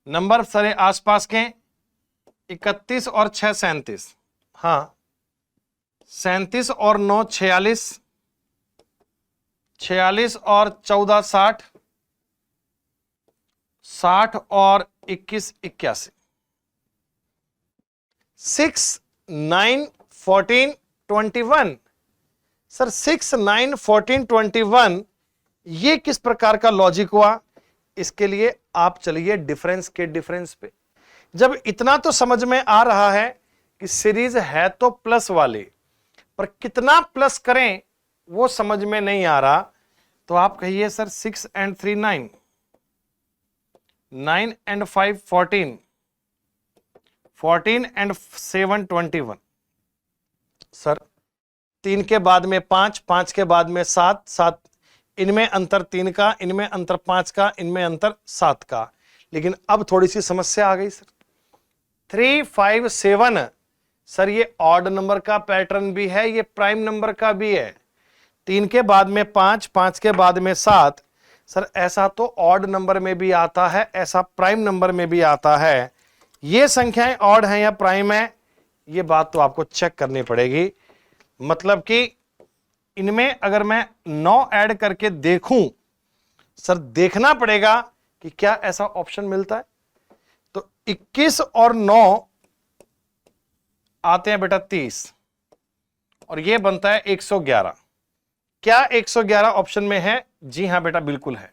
नंबर सारे आसपास के 31 और 6 37, हाँ 37 और 9 46, 46 और 14 60, 60 और 21 81, 6 9 14 21। सर 6 9 14 21 ये किस प्रकार का लॉजिक हुआ? इसके लिए आप चलिए डिफरेंस के डिफरेंस पे। जब इतना तो समझ में आ रहा है कि सीरीज है तो प्लस वाली, पर कितना प्लस करें वो समझ में नहीं आ रहा, तो आप कहिए sir 6 and 3 9, 9 and 5 14, 14 and 7 21। Sir 3 के बाद में 5, 5 के बाद में 7, 7, इनमें अंतर 3 का, इनमें अंतर 5 का, इनमें अंतर 7 का। लेकिन अब थोड़ी सी समस्या आ गई सर। 3 5 7, सर ये ऑड नंबर का पैटर्न भी है, ये प्राइम नंबर का भी है। 3 के बाद में 5, 5 के बाद में 7, सर ऐसा तो ऑड नंबर में भी आता है, ऐसा प्राइम नंबर में भी आता है। ये संख्याएं ऑड हैं या प्राइम है, ये बात तो आपको चेक करनी पड़ेगी। मतलब कि इनमें अगर मैं 9 ऐड करके देखूं, सर देखना पड़ेगा कि क्या ऐसा ऑप्शन मिलता है। तो 21 और 9 आते हैं बेटा 30, और ये बनता है 111। क्या 111 ऑप्शन में है? जी हां बेटा बिल्कुल है।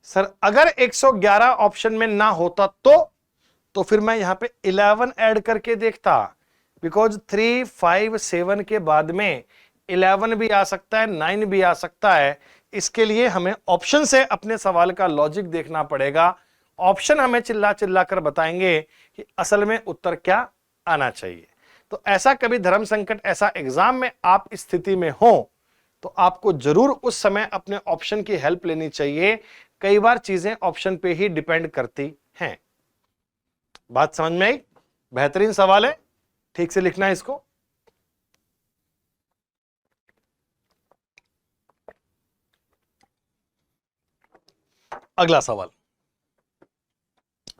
सर अगर 111 ऑप्शन में ना होता तो फिर मैं यहां पे 11 ऐड करके देखता, बिकॉज 3 5 7 के बाद में 11 भी आ सकता है, 9 भी आ सकता है। इसके लिए हमें ऑप्शन से अपने सवाल का लॉजिक देखना पड़ेगा। ऑप्शन हमें चिल्ला चिल्ला कर बताएंगे कि असल में उत्तर क्या आना चाहिए। तो ऐसा कभी धर्म संकट, ऐसा एग्जाम में आप स्थिति में हो तो आपको जरूर उस समय अपने ऑप्शन की हेल्प लेनी चाहिए। कई बार चीजें ऑप्शन पे ही डिपेंड करती हैं। बात समझ में आई? बेहतरीन सवाल है, ठीक से लिखना है इसको। अगला सवाल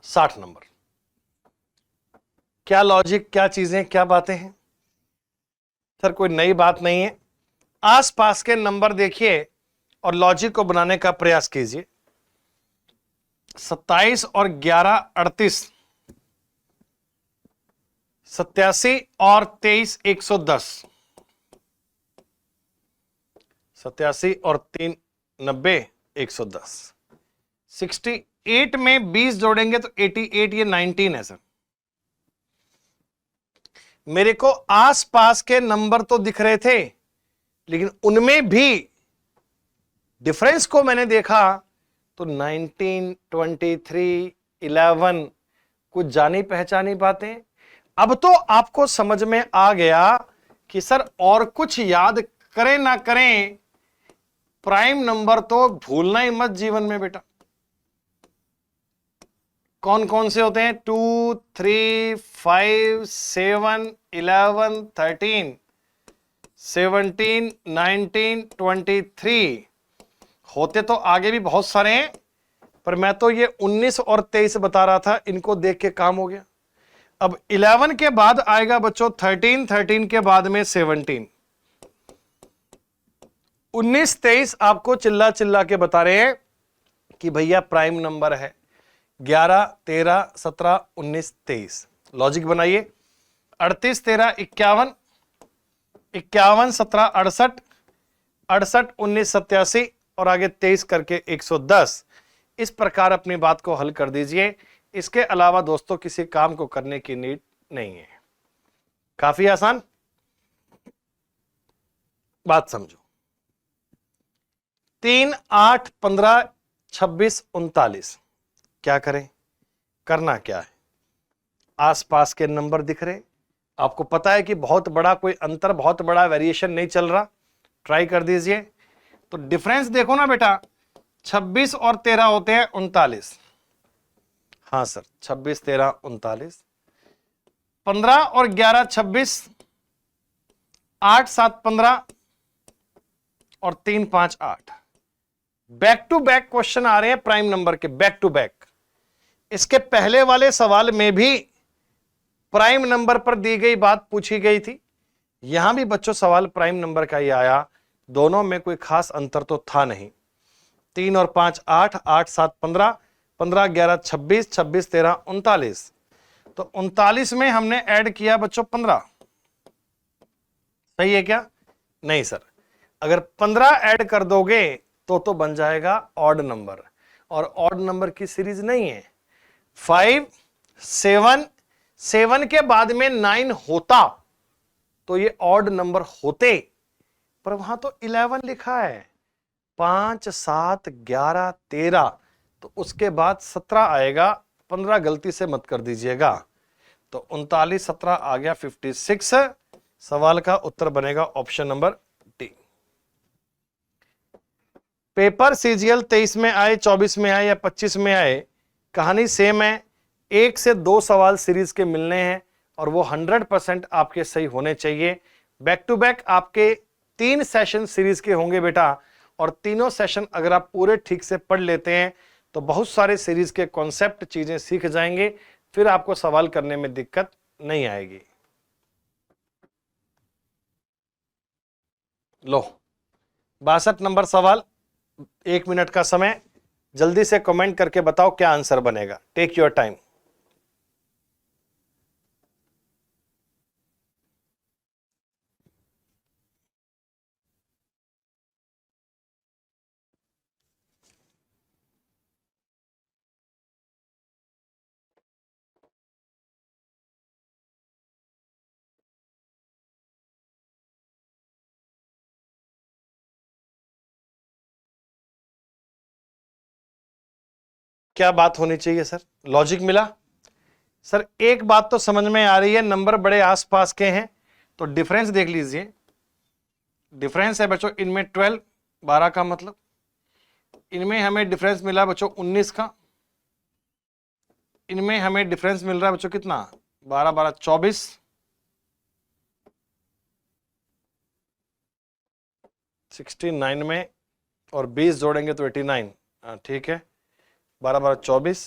60 नंबर। क्या लॉजिक, क्या चीजें, क्या बातें हैं? सर कोई नई बात नहीं है। आसपास के नंबर देखिए और लॉजिक को बनाने का प्रयास कीजिए। 27 और 11 38, 87 और 23 110, 87 और 3 90 110, 68 में 20 जोड़ेंगे तो 88, ये 19 है। सर मेरे को आसपास के नंबर तो दिख रहे थे, लेकिन उनमें भी डिफरेंस को मैंने देखा तो 19 23 11 कुछ जानी पहचानी बातें। अब तो आपको समझ में आ गया कि सर और कुछ याद करें ना करें, प्राइम नंबर तो भूलना ही मत जीवन में बेटा। कौन कौन से होते हैं? 2 3 5 7 11 13 17 19 23। होते तो आगे भी बहुत सारे हैं, पर मैं तो ये 19 और 23 बता रहा था, इनको देख के काम हो गया। अब 11 के बाद आएगा बच्चों 13, 13 के बाद में 17, 19 23 आपको चिल्ला चिल्ला के बता रहे हैं कि भैया प्राइम नंबर है। 11 13 17 19 23 लॉजिक बनाइए। 38 13 51, 51 17 68, 68 19 87 और आगे 23 करके 110। इस प्रकार अपनी बात को हल कर दीजिए। इसके अलावा दोस्तों किसी काम को करने की नीड नहीं है। काफी आसान बात समझो। 3, 8, 15, 26, 39 क्या करें? करना क्या है? आसपास के नंबर दिख रहे, आपको पता है कि बहुत बड़ा कोई अंतर, बहुत बड़ा वेरिएशन नहीं चल रहा, ट्राई कर दीजिए। तो डिफरेंस देखो ना बेटा, 26 और 13 होते हैं 39। हाँ सर, 26, 13, 39। 15 और 11, 26। 8, 7, 15 और 3, 5, 8। बैक टू बैक क्वेश्चन आ रहे हैं प्राइम नंबर के, बैक टू बैक। इसके पहले वाले सवाल में भी प्राइम नंबर पर दी गई बात पूछी गई थी, यहां भी बच्चों सवाल प्राइम नंबर का ही आया। दोनों में कोई खास अंतर तो था नहीं। 3 और 5 8, 8, 7, 15, 15, 11, 26, 26, 13, 39। तो 39 में हमने ऐड किया बच्चों 15। सही है क्या? नहीं सर, अगर 15 ऐड कर दोगे तो बन जाएगा ऑड नंबर, और ऑड नंबर की सीरीज नहीं है। 5, 7, 7 के बाद में 9 होता तो ये ऑड नंबर होते, पर वहां तो 11 लिखा है। 5, 7, 11, 13, तो उसके बाद 17 आएगा। 15 गलती से मत कर दीजिएगा। तो 39, 17 आ गया 56। सवाल का उत्तर बनेगा option number D. Paper CGL 23 में आए, 24 में आए या 25 में आए, कहानी सेम है। 1 से 2 सवाल सीरीज के मिलने हैं और वो 100% आपके सही होने चाहिए। बैक टू बैक आपके 3 सेशन सीरीज के होंगे बेटा, और तीनों सेशन अगर आप पूरे ठीक से पढ़ लेते हैं तो बहुत सारे सीरीज के कॉन्सेप्ट, चीजें सीख जाएंगे, फिर आपको सवाल करने में दिक्कत नहीं आएगी। लो 62 नंबर सवाल, 1 मिनट का समय, जल्दी से कमेंट करके बताओ क्या आंसर बनेगा। Take your time. क्या बात होनी चाहिए सर? लॉजिक मिला सर? एक बात तो समझ में आ रही है, नंबर बड़े आसपास के हैं तो डिफरेंस देख लीजिए। डिफरेंस है बच्चों इनमें 12, 12 का मतलब, इनमें हमें डिफरेंस मिला बच्चों 19 का, इनमें हमें डिफरेंस मिल रहा है बच्चों कितना, 12, 12, 24, 69 में, और 20 जोड़ेंगे तो 89। ठीक है, 12, 12, 24।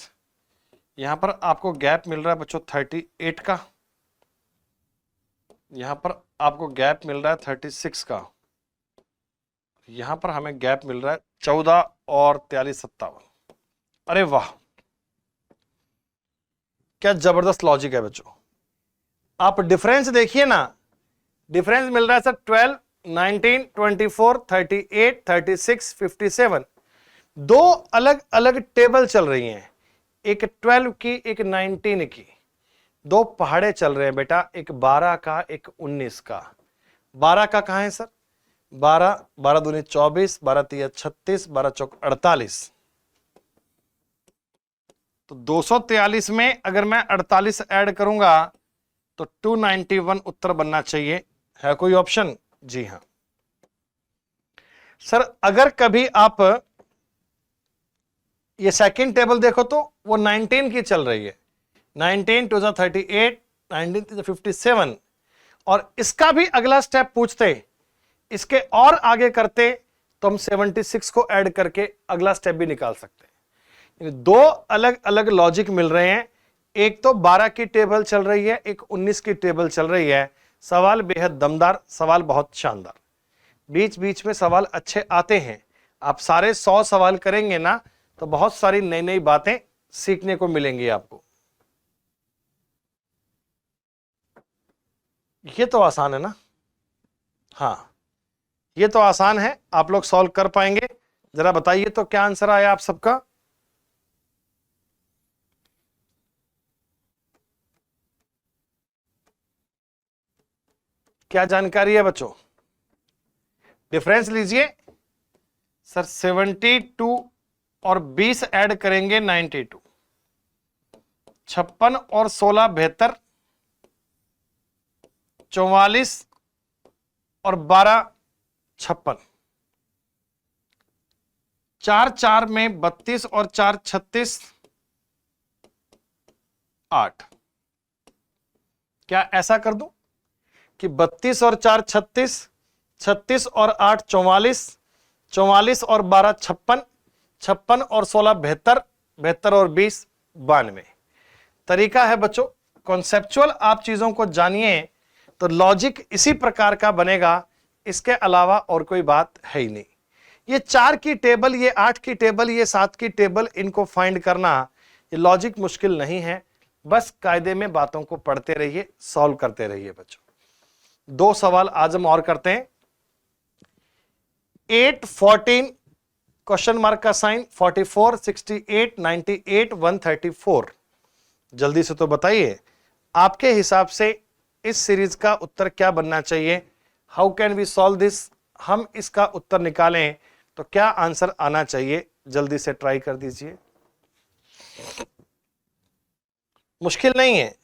यहां पर आपको गैप मिल रहा है बच्चों 38 का, यहां पर आपको गैप मिल रहा है 36 का, यहां पर हमें गैप मिल रहा है 14 और 43, 57। अरे वाह, क्या जबरदस्त लॉजिक है बच्चों। आप डिफरेंस देखिए ना, डिफरेंस मिल रहा है सर 12, 19, 24, 38, 36, 57। दो अलग अलग टेबल चल रही हैं, एक 12 की, एक 19 की। दो पहाड़े चल रहे हैं बेटा, एक 12 का, एक 19 का। 12 का कहां है सर? 12, 12 दूनी 24, 12 तिया 36, 12 चौक 48। तो 243 में अगर मैं 48 ऐड करूंगा तो 291 उत्तर बनना चाहिए। है कोई ऑप्शन? जी हां सर। अगर कभी आप ये सेकंड टेबल देखो तो वो 19 की चल रही है। 19 टू 38, 19 टू 57, और इसका भी अगला स्टेप पूछते, इसके और आगे करते तो हम 76 को ऐड करके अगला स्टेप भी निकाल सकते हैं। दो अलग अलग लॉजिक मिल रहे हैं, एक तो 12 की टेबल चल रही है, एक 19 की टेबल चल रही है। सवाल बेहद दमदार, सवाल बहुत शानदार, बीच बीच में सवाल अच्छे आते हैं। आप सारे 100 सवाल करेंगे ना तो बहुत सारी नई नई बातें सीखने को मिलेंगी आपको। ये तो आसान है ना? हाँ, ये तो आसान है, आप लोग सॉल्व कर पाएंगे। जरा बताइए तो क्या आंसर आया आप सबका? क्या जानकारी है बच्चों? डिफरेंस लीजिए सर। 72 और 20 ऐड करेंगे 92, 56 और 16 72, 44 और 12 56, 4 4 में 32 और 4 36 8। क्या ऐसा कर दूं कि 32 और 4 36, 36 और 8 44, 44 और 12 56, 56 और 16 72, 72 और 20 92। तरीका है बच्चों, कॉन्सेप्चुअल आप चीजों को जानिए तो लॉजिक इसी प्रकार का बनेगा, इसके अलावा और कोई बात है ही नहीं। ये 4 की टेबल, ये 8 की टेबल, ये 7 की टेबल, इनको फाइंड करना ये लॉजिक मुश्किल नहीं है। बस कायदे में बातों को पढ़ते रहिए, सॉल्व करते रहिए बच्चों। 2 सवाल आज हम और करते हैं। 8 14 क्वेश्चन मार्क का साइन, 44 68 98 134। जल्दी से तो बताइए आपके हिसाब से इस सीरीज का उत्तर क्या बनना चाहिए? How can we solve this? हम इसका उत्तर निकालें तो क्या आंसर आना चाहिए? जल्दी से ट्राई कर दीजिए। मुश्किल नहीं है।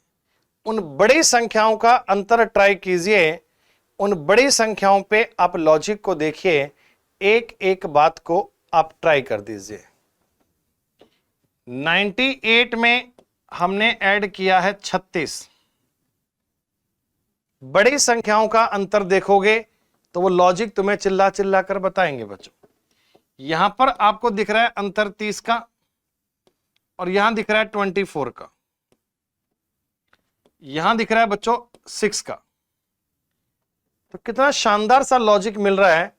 उन बड़ी संख्याओं का अंतर ट्राई कीजिए, उन बड़ी संख्याओं पे आप लॉजिक को देखिए, एक एक बात को आप ट्राई कर दीजिए। 98 में हमने ऐड किया है 36। बड़ी संख्याओं का अंतर देखोगे तो वो लॉजिक तुम्हें चिल्ला चिल्ला कर बताएंगे बच्चों। यहां पर आपको दिख रहा है अंतर 30 का और यहां दिख रहा है 24 का, यहां दिख रहा है बच्चों 6 का। तो कितना शानदार सा लॉजिक मिल रहा है।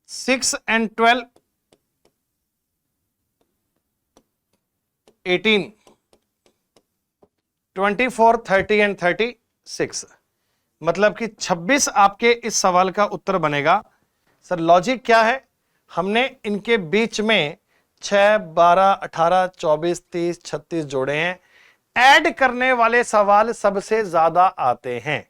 6 and 12 18, 24 30 and 36, मतलब कि 26 आपके इस सवाल का उत्तर बनेगा। सर लॉजिक क्या है? हमने इनके बीच में 6 12 18 24 30 36 जोड़े हैं। ऐड करने वाले सवाल सबसे ज्यादा आते हैं।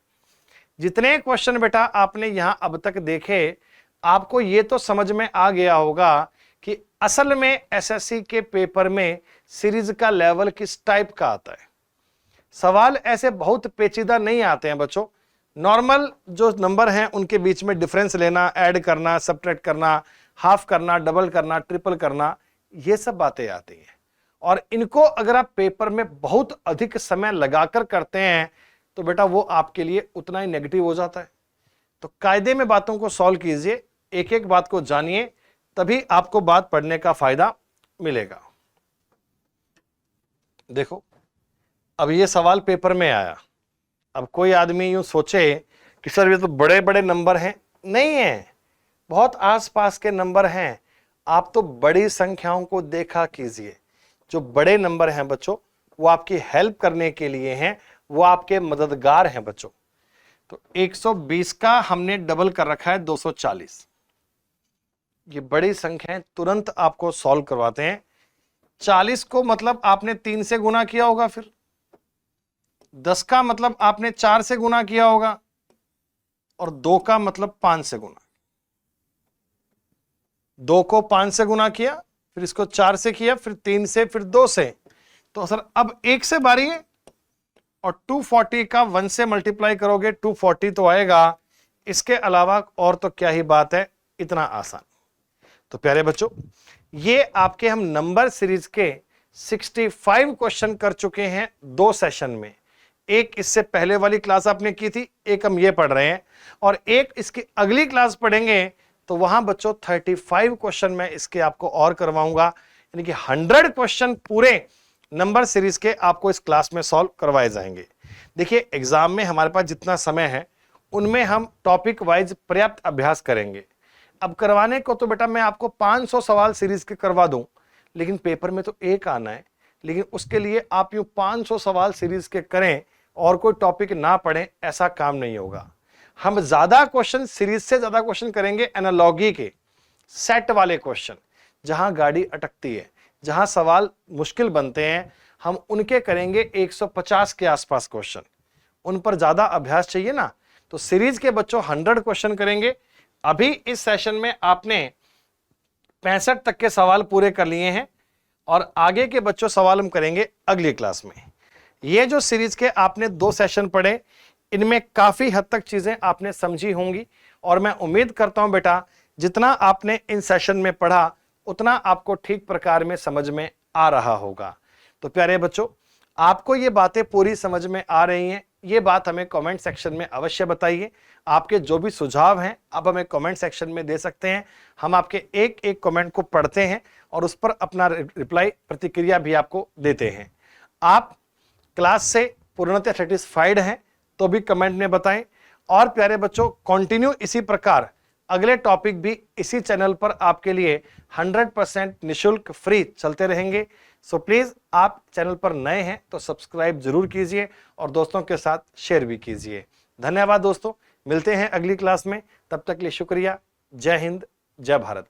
जितने क्वेश्चन बेटा आपने यहां अब तक देखे, आपको यह तो समझ में आ गया होगा कि असल में एसएससी के पेपर में सीरीज का लेवल किस टाइप का आता है। सवाल ऐसे बहुत पेचीदा नहीं आते हैं बच्चों। नॉर्मल जो नंबर हैं उनके बीच में डिफरेंस लेना, ऐड करना, सब्ट्रैक्ट करना, हाफ करना, डबल करना, ट्रिपल करना, ये सब बातें आती हैं। और इनको अगर आप पेपर में बहुत अधिक समय लगाकर करते हैं तो बेटा वो आपके लिए उतना ही नेगेटिव हो जाता है। तो कायदे में बातों को सॉल्व कीजिए, एक एक बात को जानिए, तभी आपको बात पढ़ने का फायदा मिलेगा। देखो अब ये सवाल पेपर में आया। अब कोई आदमी यूं सोचे कि सर ये तो बड़े बड़े नंबर हैं, नहीं है, बहुत आसपास के नंबर हैं। आप तो बड़ी संख्याओं को देखा कीजिए। जो बड़े नंबर हैं बच्चों वो आपकी हेल्प करने के लिए हैं, वो आपके मददगार हैं बच्चों। तो 120 का हमने डबल कर रखा है 240। ये बड़ी संख्याएं तुरंत आपको सॉल्व करवाते हैं। 40 को मतलब आपने 3 से गुना किया होगा, फिर 10 का मतलब आपने 4 से गुना किया होगा, और 2 का मतलब 5 से गुना। 2 को 5 से गुना किया, फिर इसको 4 से किया, फिर 3 से, फिर 2 से। तो सर अब 1 से बारी है, और 240 का 1 से मल्टीप्लाई करोगे 240 तो आएगा। इसके अलावा और तो क्या ही बात है, इतना आसान। तो प्यारे बच्चों, ये आपके हम नंबर सीरीज के 65 क्वेश्चन कर चुके हैं 2 सेशन में। एक इससे पहले वाली क्लास आपने की थी, एक हम ये पढ़ रहे हैं, और एक इसकी अगली क्लास पढ़ेंगे तो वहां बच्चों 35 क्वेश्चन मैं इसके आपको और करवाऊंगा। यानी कि 100 क्वेश्चन पूरे नंबर सीरीज के आपको इस क्लास में सॉल्व करवाए जाएंगे। देखिए एग्जाम में हमारे पास जितना समय है उनमें हम टॉपिक वाइज पर्याप्त अभ्यास करेंगे। अब करवाने को तो बेटा मैं आपको 500 सवाल सीरीज के करवा दूं, लेकिन पेपर में तो एक आना है। लेकिन उसके लिए आप यूं 500 सवाल सीरीज के करें और कोई टॉपिक ना पढ़ें, ऐसा काम नहीं होगा। हम ज्यादा क्वेश्चन, सीरीज से ज्यादा क्वेश्चन करेंगे एनालॉजी के, सेट वाले क्वेश्चन, जहां गाड़ी अटकती है, जहां सवाल मुश्किल बनते हैं, हम उनके करेंगे 150 के आसपास क्वेश्चन। उन पर ज्यादा अभ्यास चाहिए ना, तो सीरीज के बच्चों 100 क्वेश्चन करेंगे। अभी इस सेशन में आपने 65 तक के सवाल पूरे कर लिए हैं और आगे के बच्चों सवाल हम करेंगे अगली क्लास में। ये जो सीरीज के आपने 2 सेशन पढ़े, इनमें काफी हद तक चीजें आपने समझी होंगी और मैं उम्मीद करता हूं बेटा जितना आपने इन सेशन में पढ़ा उतना आपको ठीक प्रकार में समझ में आ रहा होगा। तो प्यारे बच्चों, आपको ये बातें पूरी समझ में आ रही हैं, ये बात हमें कमेंट सेक्शन में अवश्य बताइए। आपके जो भी सुझाव हैं आप हमें कमेंट सेक्शन में दे सकते हैं। हम आपके एक एक कमेंट को पढ़ते हैं और उस पर अपना रिप्लाई प्रतिक्रिया भी आपको देते हैं। आप क्लास से पूर्णतः सेटिस्फाइड हैं तो भी कमेंट में बताएं। और प्यारे बच्चों, कंटिन्यू इसी प्रकार अगले टॉपिक भी इसी चैनल पर आपके लिए 100% निःशुल्क फ्री चलते रहेंगे। सो प्लीज आप चैनल पर नए हैं तो सब्सक्राइब जरूर कीजिए और दोस्तों के साथ शेयर भी कीजिए। धन्यवाद दोस्तों, मिलते हैं अगली क्लास में, तब तक के लिए शुक्रिया। जय हिंद, जय भारत।